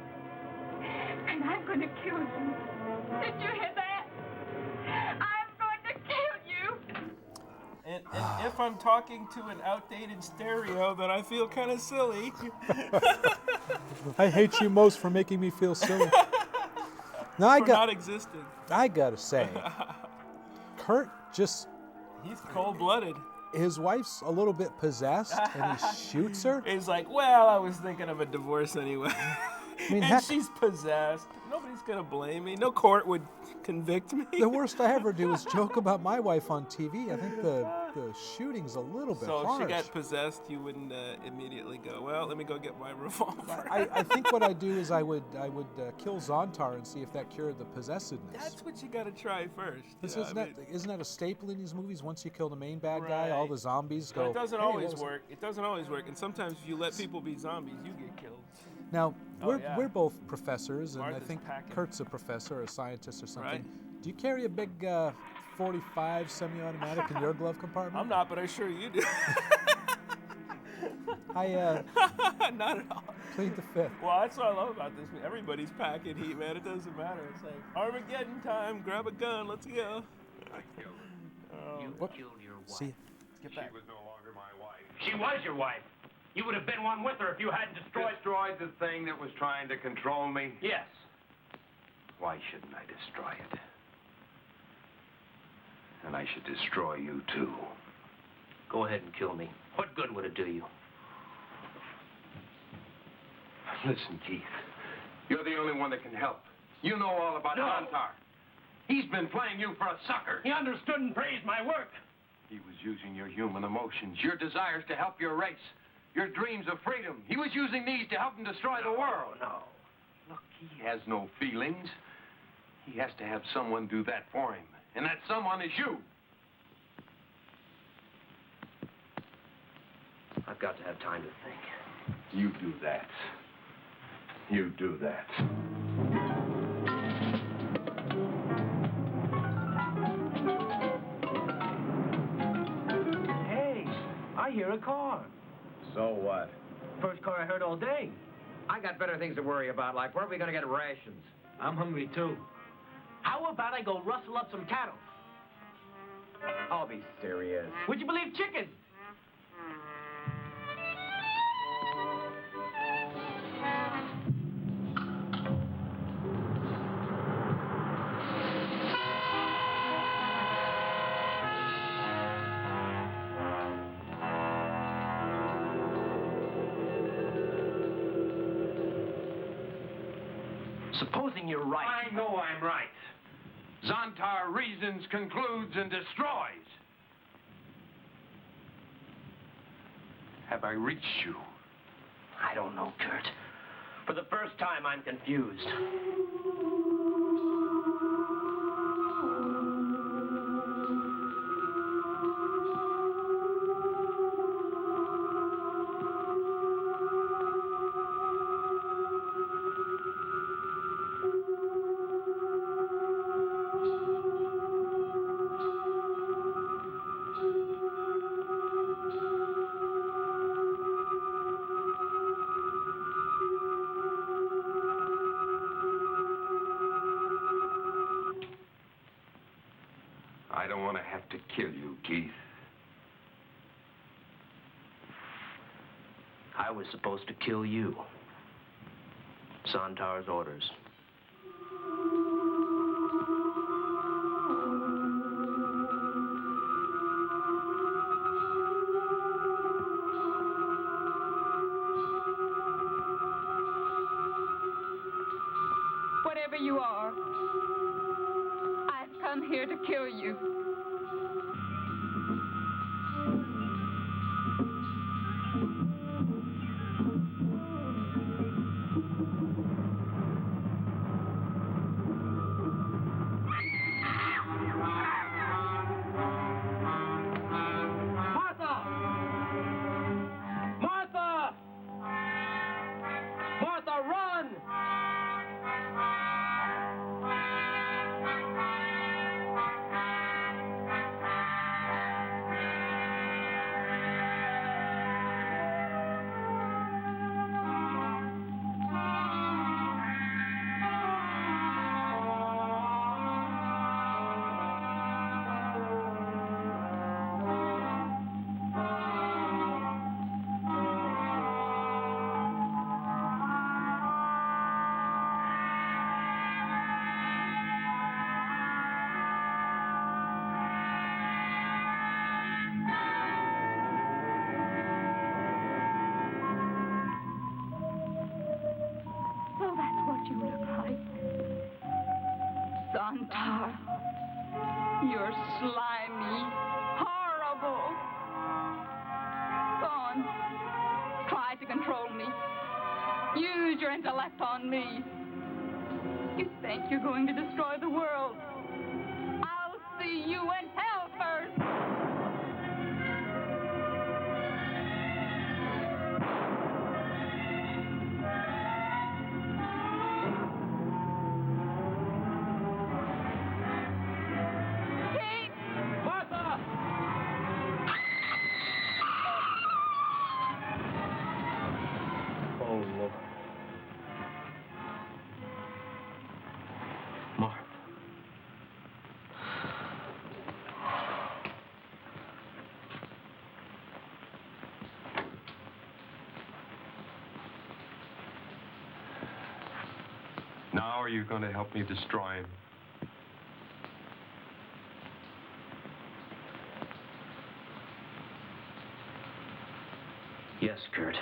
And I'm going to kill you. Did you hear that? I'm going to kill you. And if I'm talking to an outdated stereo, then I feel kind of silly. I hate you most for making me feel silly. Now For not existing. I gotta say, Kurt just... He's cold-blooded. His wife's a little bit possessed, and he shoots her. He's like, well, I was thinking of a divorce anyway. I mean, and she's possessed. Nobody's going to blame me. No court would convict me. The worst I ever do is joke about my wife on TV. I think the shooting's a little bit harsh. So if she got possessed, you wouldn't immediately go, well, let me go get my revolver. I think what I do is I would kill Zontar and see if that cured the possessedness. That's what you got to try first. Isn't that a staple in these movies? Once you kill the main bad guy, all the zombies go. But it doesn't always work. It doesn't always work. And sometimes if you let people be zombies, you get killed. Now, we're both professors, and Martha's I think packing. Kurt's a professor or a scientist or something. Right. Do you carry a big 45 semi-automatic in your glove compartment? I'm not, but I'm sure you do. Not at all. Plead the fifth. Well, that's what I love about this. Everybody's packing heat, man. It doesn't matter. It's like Armageddon time. Grab a gun. Let's go. You killed your wife. See, get back. She was no longer my wife. She was your wife. You would have been one with her if you hadn't destroyed... Destroyed the thing that was trying to control me? Yes. Why shouldn't I destroy it? And I should destroy you, too. Go ahead and kill me. What good would it do you? Listen, Keith. You're the only one that can help. You know all about Zontar. He's been playing you for a sucker. He understood and praised my work. He was using your human emotions, your desires to help your race, your dreams of freedom. He was using these to help him destroy the world. No. Look, he has no feelings. He has to have someone do that for him. And that someone is you. I've got to have time to think. You do that. You do that. Hey, I hear a car. So what? First car I heard all day. I got better things to worry about, like where are we going to get rations? I'm hungry, too. How about I go rustle up some cattle? I'll be serious. Would you believe chicken? Supposing you're right. I know I'm right. Zontar reasons, concludes, and destroys. Have I reached you? I don't know, Kurt. For the first time, I'm confused. kill you, Keith. I was supposed to kill you. Zontar's orders. Whatever you are, I've come here to kill you. Zontar, you're slimy, horrible. Go on, try to control me. Use your intellect on me. You think you're going to destroy the world. I'll see you in hell first. Now are you going to help me destroy him? Yes, Kurt.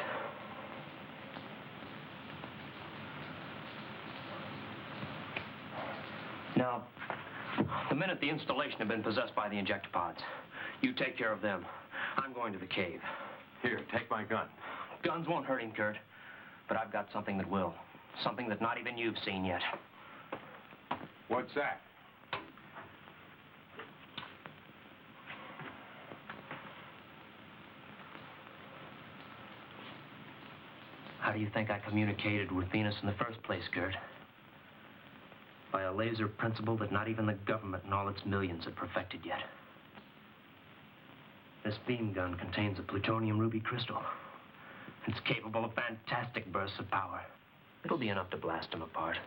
Now, the minute the installation had been possessed by the injector pods, you take care of them. I'm going to the cave. Here, take my gun. Guns won't hurt him, Kurt. But I've got something that will. Something that not even you've seen yet. What's that? How do you think I communicated with Venus in the first place, Kurt? By a laser principle that not even the government and all its millions have perfected yet. This beam gun contains a plutonium ruby crystal. It's capable of fantastic bursts of power. It'll be enough to blast them apart.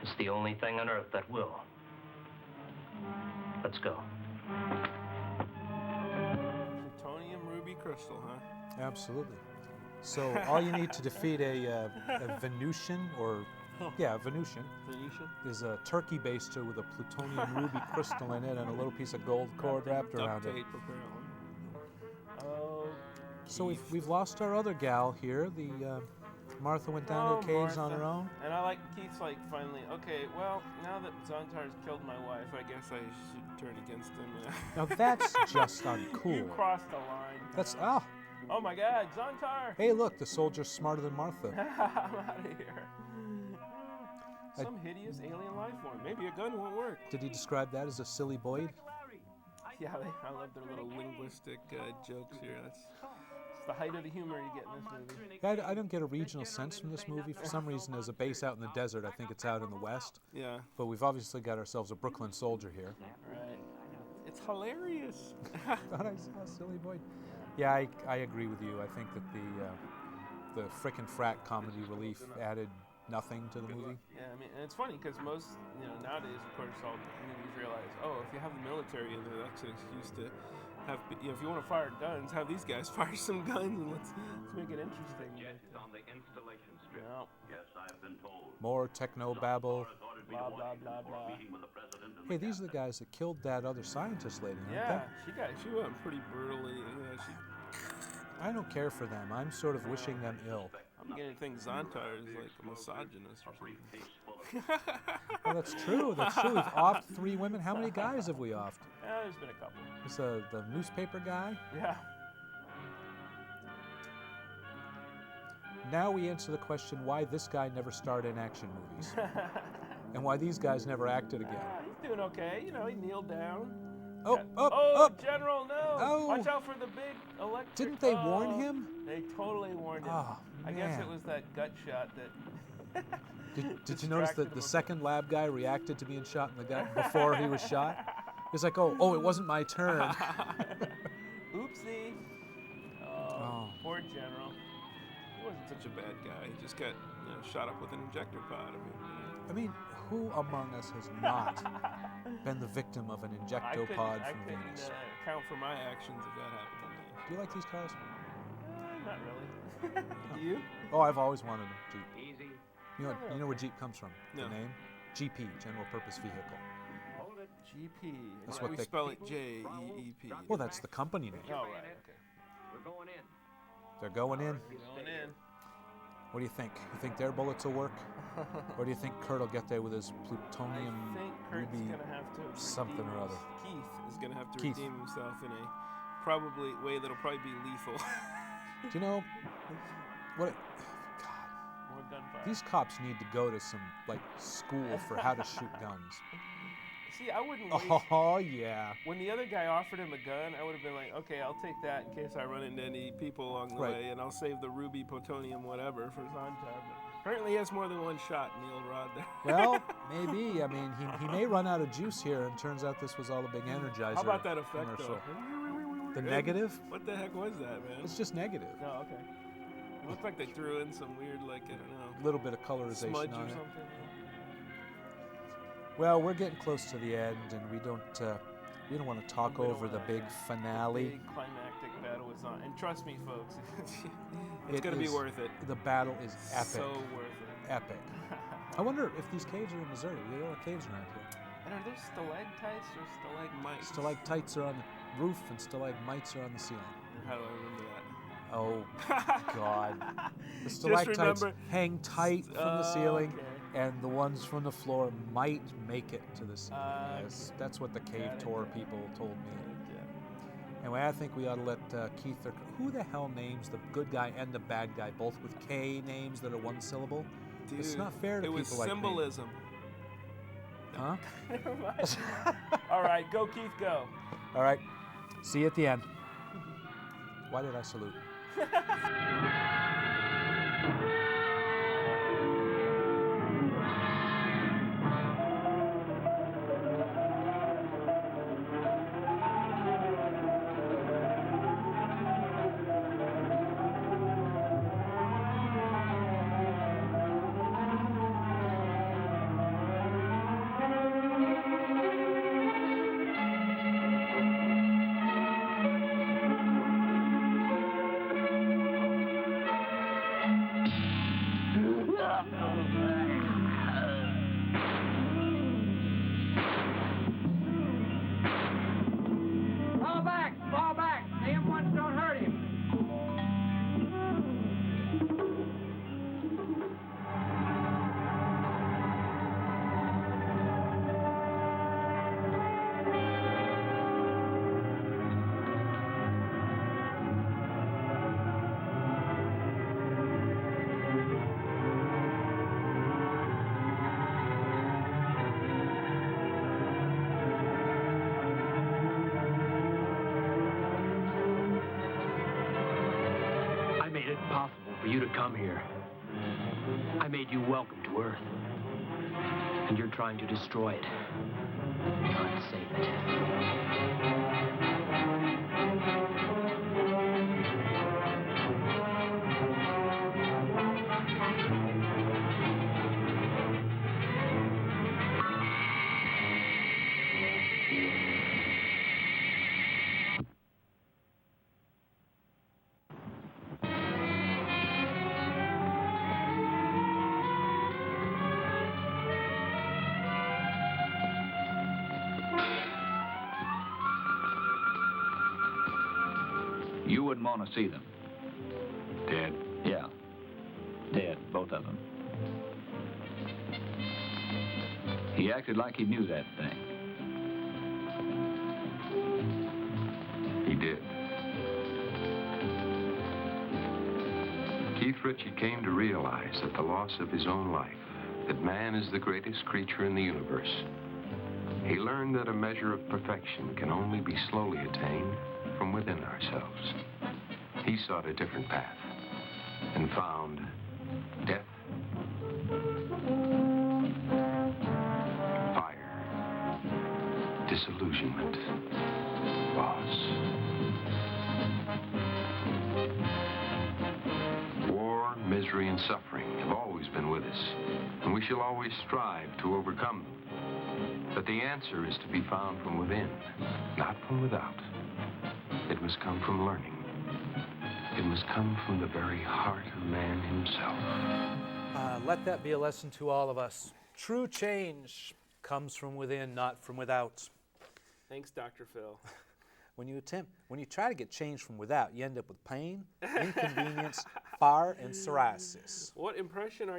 It's the only thing on Earth that will. Let's go. Plutonium ruby crystal, huh? Absolutely. So all you need to defeat a Venusian, or yeah, Venusian, is a turkey baster with a plutonium ruby crystal in it and a little piece of gold cord wrapped around it. Oh. So we've lost our other gal here. The Martha went down to the caves on her own. And I like Keith's like finally. Okay, well now that Zontar's killed my wife, I guess I should turn against him. Now that's just uncool. You crossed the line. That's Oh my God, Zontar! Hey, look, the soldier's smarter than Martha. I'm out of here. Some hideous alien life form. Maybe a gun won't work. Did he describe that as a silly Boyd? Yeah, I love their little linguistic jokes here. It's the height of the humor you get in this movie. Yeah, I don't get a regional sense from this movie. For some reason, there's a base out in the desert. I think it's out in the west. Yeah. But we've obviously got ourselves a Brooklyn soldier here. Right. It's hilarious. Thought I saw silly Boyd. Yeah, I agree with you. I think that the frickin' frat comedy relief added nothing to the movie. Yeah, I mean, and it's funny because most, nowadays, of course, all movies realize, oh, if you have the military in there, that's an excuse to have, if you want to fire guns, have these guys fire some guns and let's make it interesting. Jet is on the installation strip. Yeah. Yes, I've been told. More techno babble. Blah, blah, blah, blah. Hey, these are the guys that killed that other scientist lady, aren't Yeah, they? she went pretty brutally. I don't care for them. I'm sort of wishing them ill. I'm getting things Zontar is like a misogynist or something. Well, that's true. That's true. We've offed 3 women. How many guys have we offed? There's been a couple. It's the newspaper guy? Yeah. Now we answer the question why this guy never starred in action movies. And why these guys never acted again. He's doing okay. He kneeled down. Oh, General, no! Oh. Watch out for the big electric... Didn't they warn him? They totally warned him. Oh, I guess man. it was that gut shot that... Did you notice that the second lab guy reacted to being shot in the gut before he was shot? He's like, oh, it wasn't my turn. Oopsie. Oh, poor General. He wasn't such a bad guy. He just got shot up with an injector pod. I mean, who among us has not been the victim of an injectopod from Venus? I couldn't count for my actions if that happened to me. Do you like these cars? Not really. Do you? Oh, I've always wanted a Jeep. Easy. You know where Jeep comes from? No. The name? GP, General Purpose Vehicle. Hold it. GP. That's Why what we they spell it J-E-E-P. Well, that's the company name. Oh, right, okay. We're going in. They're going in. Going in. What do you think? You think their bullets will work? Or do you think Kurt will get there with his plutonium I think Kurt's ruby gonna have to something or other? Keith is going to have to Keith. redeem himself in a probably way that'll probably be lethal. Do you know what? More gunfire. These cops need to go to some school for how to shoot guns. See, I wouldn't waste... Oh, yeah. When the other guy offered him a gun, I would have been like, okay, I'll take that in case I run into any people along the way, and I'll save the ruby, plutonium, whatever for Zontar. But apparently he has more than one shot in the old rod there. Well, maybe. I mean, he may run out of juice here, and turns out this was all a big Energizer How about that effect, commercial. though? The negative? What the heck was that, man? It's just negative. Oh, okay. It looked like they threw in some weird, I don't know. A little bit of colorization smudge on or it. something. Well, we're getting close to the end, and we don't want to talk over the big finale. Big climactic battle with Zontar. And trust me, folks, it's going to be worth it. The battle is epic. So worth it. Epic. I wonder if these caves are in Missouri. There are caves around here. And are those stalactites or stalagmites? Stalactites are on the roof, and stalagmites are on the ceiling. How do I remember that? Oh, God. The stalactites hang tight from the ceiling, and the ones from the floor might make it to the ceiling. Yes, that's what the cave tour people told me. Anyway, I think we ought to let Keith... Who the hell names the good guy and the bad guy, both with K names that are one syllable? Dude, it's not fair to people like me. It was symbolism. Huh? Never mind. All right, go Keith, go. All right, see you at the end. Why did I salute? Fall back. The M1s don't hurt him. For you to come here. I made you welcome to Earth. And you're trying to destroy it. Not save it. didn't want to see them. Dead? Yeah. Dead, both of them. He acted like he knew that thing. He did. Keith Ritchie came to realize at the loss of his own life that man is the greatest creature in the universe. He learned that a measure of perfection can only be slowly attained from within ourselves. He sought a different path and found death, fire, disillusionment, loss. War, misery, and suffering have always been with us, and we shall always strive to overcome them. But the answer is to be found from within, not from without. It must come from learning. It must come from the very heart of man himself. Let that be a lesson to all of us. True change comes from within, not from without. Thanks, Dr. Phil. When you try to get change from without, you end up with pain, inconvenience, fire, and psoriasis. What impression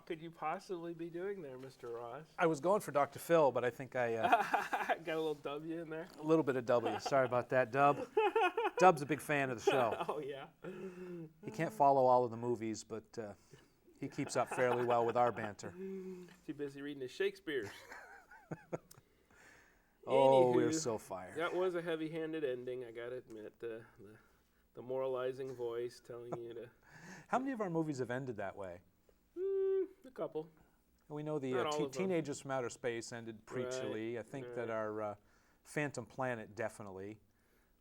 could you possibly be doing there, Mr. Ross? I was going for Dr. Phil, but I think I got a little W in there. A little bit of W. Sorry about that, Dub. Dub's a big fan of the show. Oh yeah. He can't follow all of the movies, but he keeps up fairly well with our banter. Too busy reading his Shakespeare's. Oh, Anywho, we're so fired. That was a heavy-handed ending, I gotta admit. The moralizing voice telling you to... How many of our movies have ended that way? A couple. We know the Teenagers from Outer Space ended preachily. Right, I think that our Phantom Planet definitely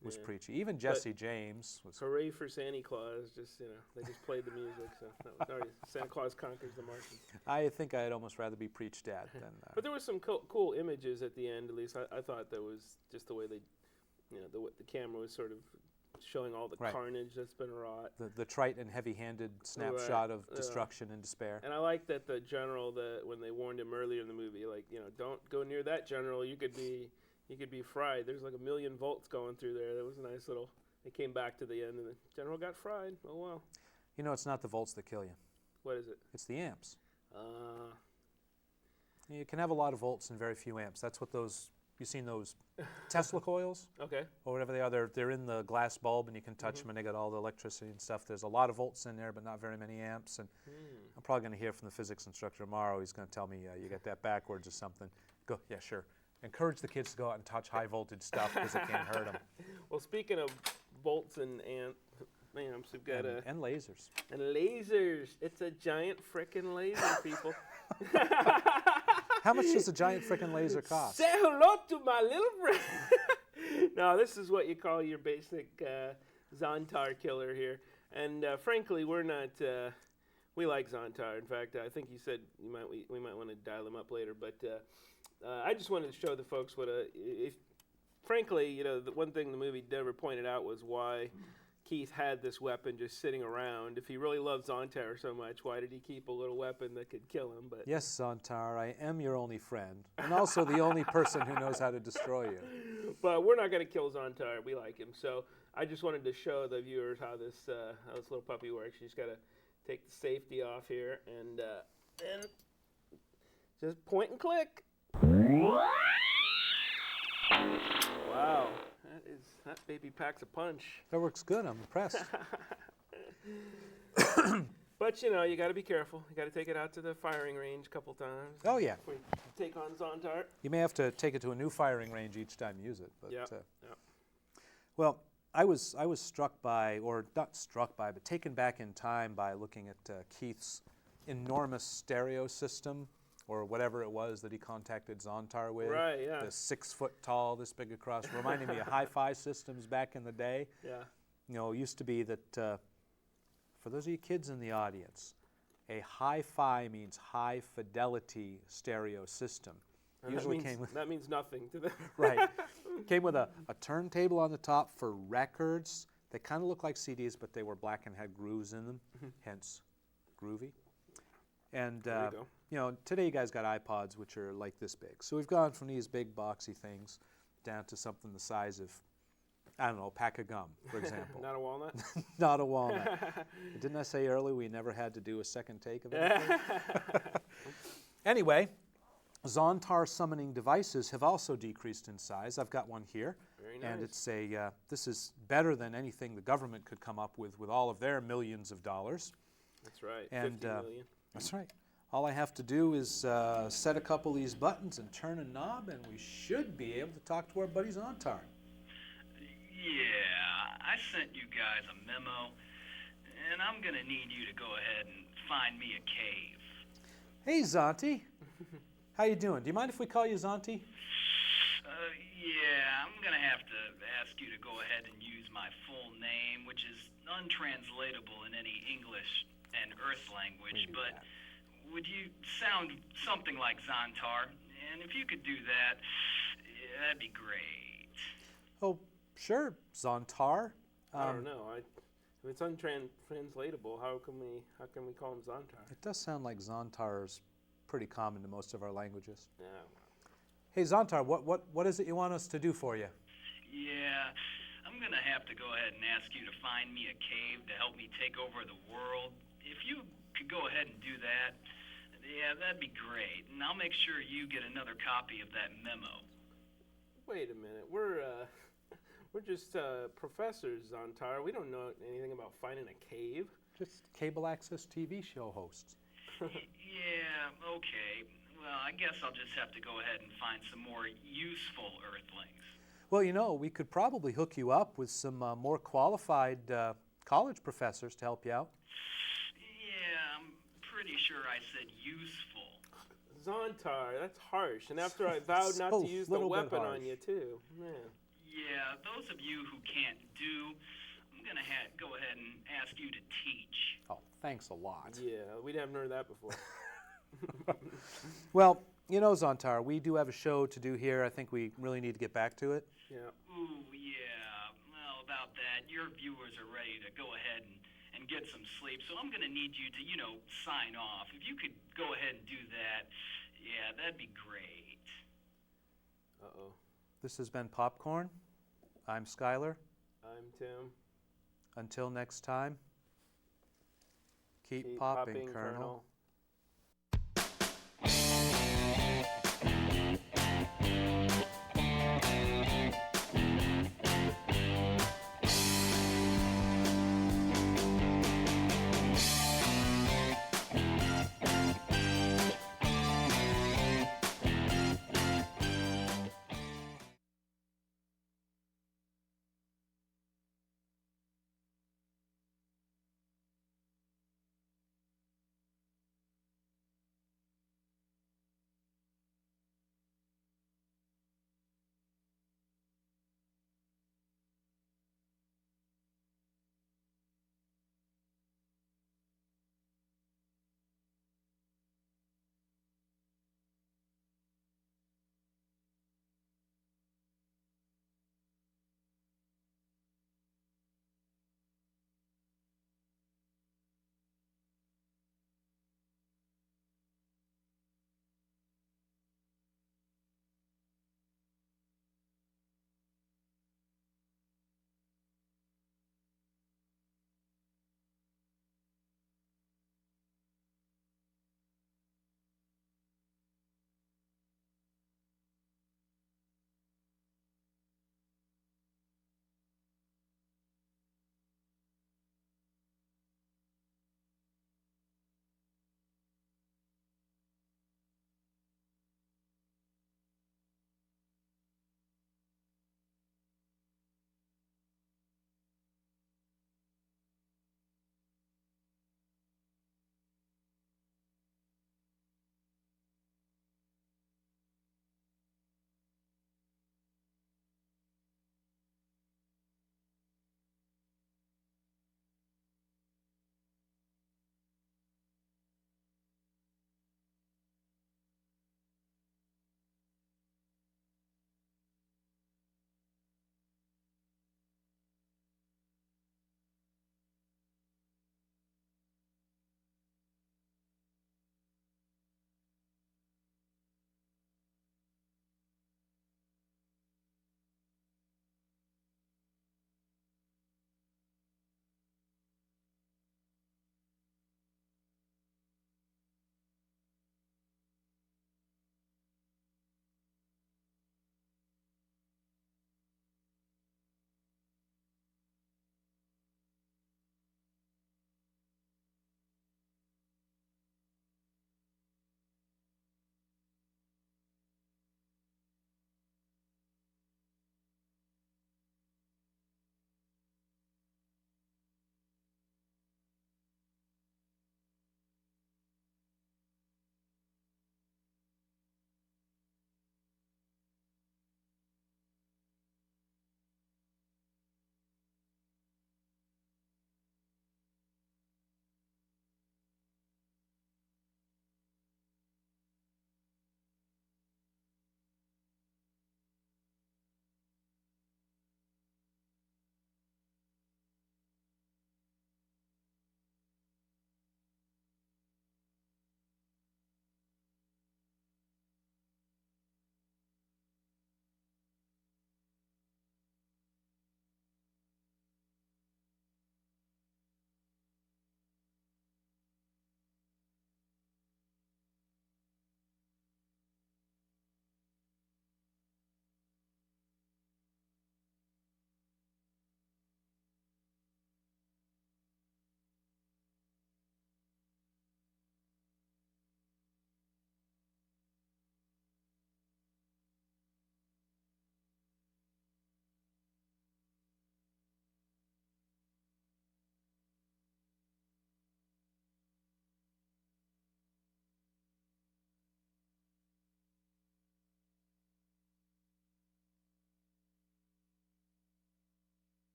was preachy. Even Jesse James was... Hooray for Santa Claus. Just, they just played the music. So that was already Santa Claus Conquers the Martians. I think I'd almost rather be preached at than... But there was some cool images at the end, at least. I thought that was just the way they, the camera was sort of showing all the carnage that's been wrought. The trite and heavy-handed snapshot of destruction and despair. And I like that the general, when they warned him earlier in the movie, like, don't go near that general. You could be fried. There's like 1 million volts going through there. That was a nice little... They came back to the end, and the general got fried. Oh, well. It's not the volts that kill you. What is it? It's the amps. You can have a lot of volts and very few amps. That's what those... You've seen those Tesla coils? Okay. Or whatever they are. They're in the glass bulb, and you can touch them, and they got all the electricity and stuff. There's a lot of volts in there, but not very many amps. And I'm probably going to hear from the physics instructor tomorrow. He's going to tell me you got that backwards or something. Go, yeah, sure. Encourage the kids to go out and touch high-voltage stuff because it can't hurt them. Well, speaking of bolts and amps, we've got and lasers. And lasers. It's a giant frickin' laser, people. How much does a giant frickin' laser cost? Say hello to my little friend. No, this is what you call your basic Zontar killer here. And frankly, we're not... we like Zontar. In fact, I think you said we might want to dial them up later, but... I just wanted to show the folks frankly, the one thing the movie never pointed out was why Keith had this weapon just sitting around. If he really loved Zontar so much, why did he keep a little weapon that could kill him? But yes, Zontar, I am your only friend, and also the only person who knows how to destroy you. But we're not going to kill Zontar. We like him. So I just wanted to show the viewers how this little puppy works. You just got to take the safety off here and just point and click. Wow, that baby packs a punch. That works good. I'm impressed. But you got to be careful. You got to take it out to the firing range a couple times. Oh yeah. Before you take on Zontar. You may have to take it to a new firing range each time you use it. But, yeah. Well, I was struck by, or not struck by, but taken back in time by looking at Keith's enormous stereo system. Or whatever it was that he contacted Zontar with. Right, yeah. The 6 foot tall, this big across, reminding me of hi-fi systems back in the day. Yeah. It used to be that, for those of you kids in the audience, a hi-fi means high fidelity stereo system. Usually that means nothing to them. Right. Came with a turntable on the top for records. They kind of look like CDs, but they were black and had grooves in them, hence groovy. And today you guys got iPods, which are like this big. So we've gone from these big boxy things down to something the size of I don't know, a pack of gum, for example. Not a walnut? Not a walnut. Didn't I say earlier we never had to do a second take of anything? Anyway, Zontar summoning devices have also decreased in size. I've got one here. Very nice. And it's this is better than anything the government could come up with all of their millions of dollars. That's right, and, 50 million. That's right. All I have to do is set a couple of these buttons and turn a knob, and we should be able to talk to our buddy Zontar. Yeah, I sent you guys a memo, and I'm going to need you to go ahead and find me a cave. Hey, Zonty. How you doing? Do you mind if we call you Zonty? Yeah, I'm going to have to ask you to go ahead and use my full name, which is untranslatable in any English and Earth language, but would you sound something like Zontar? And if you could do that, that'd be great. Oh, sure, Zontar. I don't know. If it's untranslatable, how can we call him Zontar? It does sound like Zontar is pretty common to most of our languages. Yeah. Hey, Zontar, what is it you want us to do for you? Yeah, I'm going to have to go ahead and ask you to find me a cave to help me take over the world. If you could go ahead and do that, yeah, that'd be great. And I'll make sure you get another copy of that memo. Wait a minute. We're just professors, Zontar. We don't know anything about finding a cave. Just cable access TV show hosts. Yeah, okay. Well, I guess I'll just have to go ahead and find some more useful Earthlings. Well, you know, we could probably hook you up with some more qualified college professors to help you out. Yeah, I'm pretty sure I said useful. Zontar, that's harsh. And after I vowed not to use the weapon on you, too. Man. Yeah, those of you who can't do, I'm going to go ahead and ask you to teach. Oh, thanks a lot. Yeah, we haven't heard that before. Well, you know, Zontar, we do have a show to do here. I think we really need to get back to it. Yeah. Ooh, yeah. Well, about that, your viewers are ready to go ahead and get some sleep, so I'm going to need you to, sign off. If you could go ahead and do that, yeah, that'd be great. Uh-oh. This has been Popcorn. I'm Skyler. I'm Tim. Until next time, keep popping, Colonel.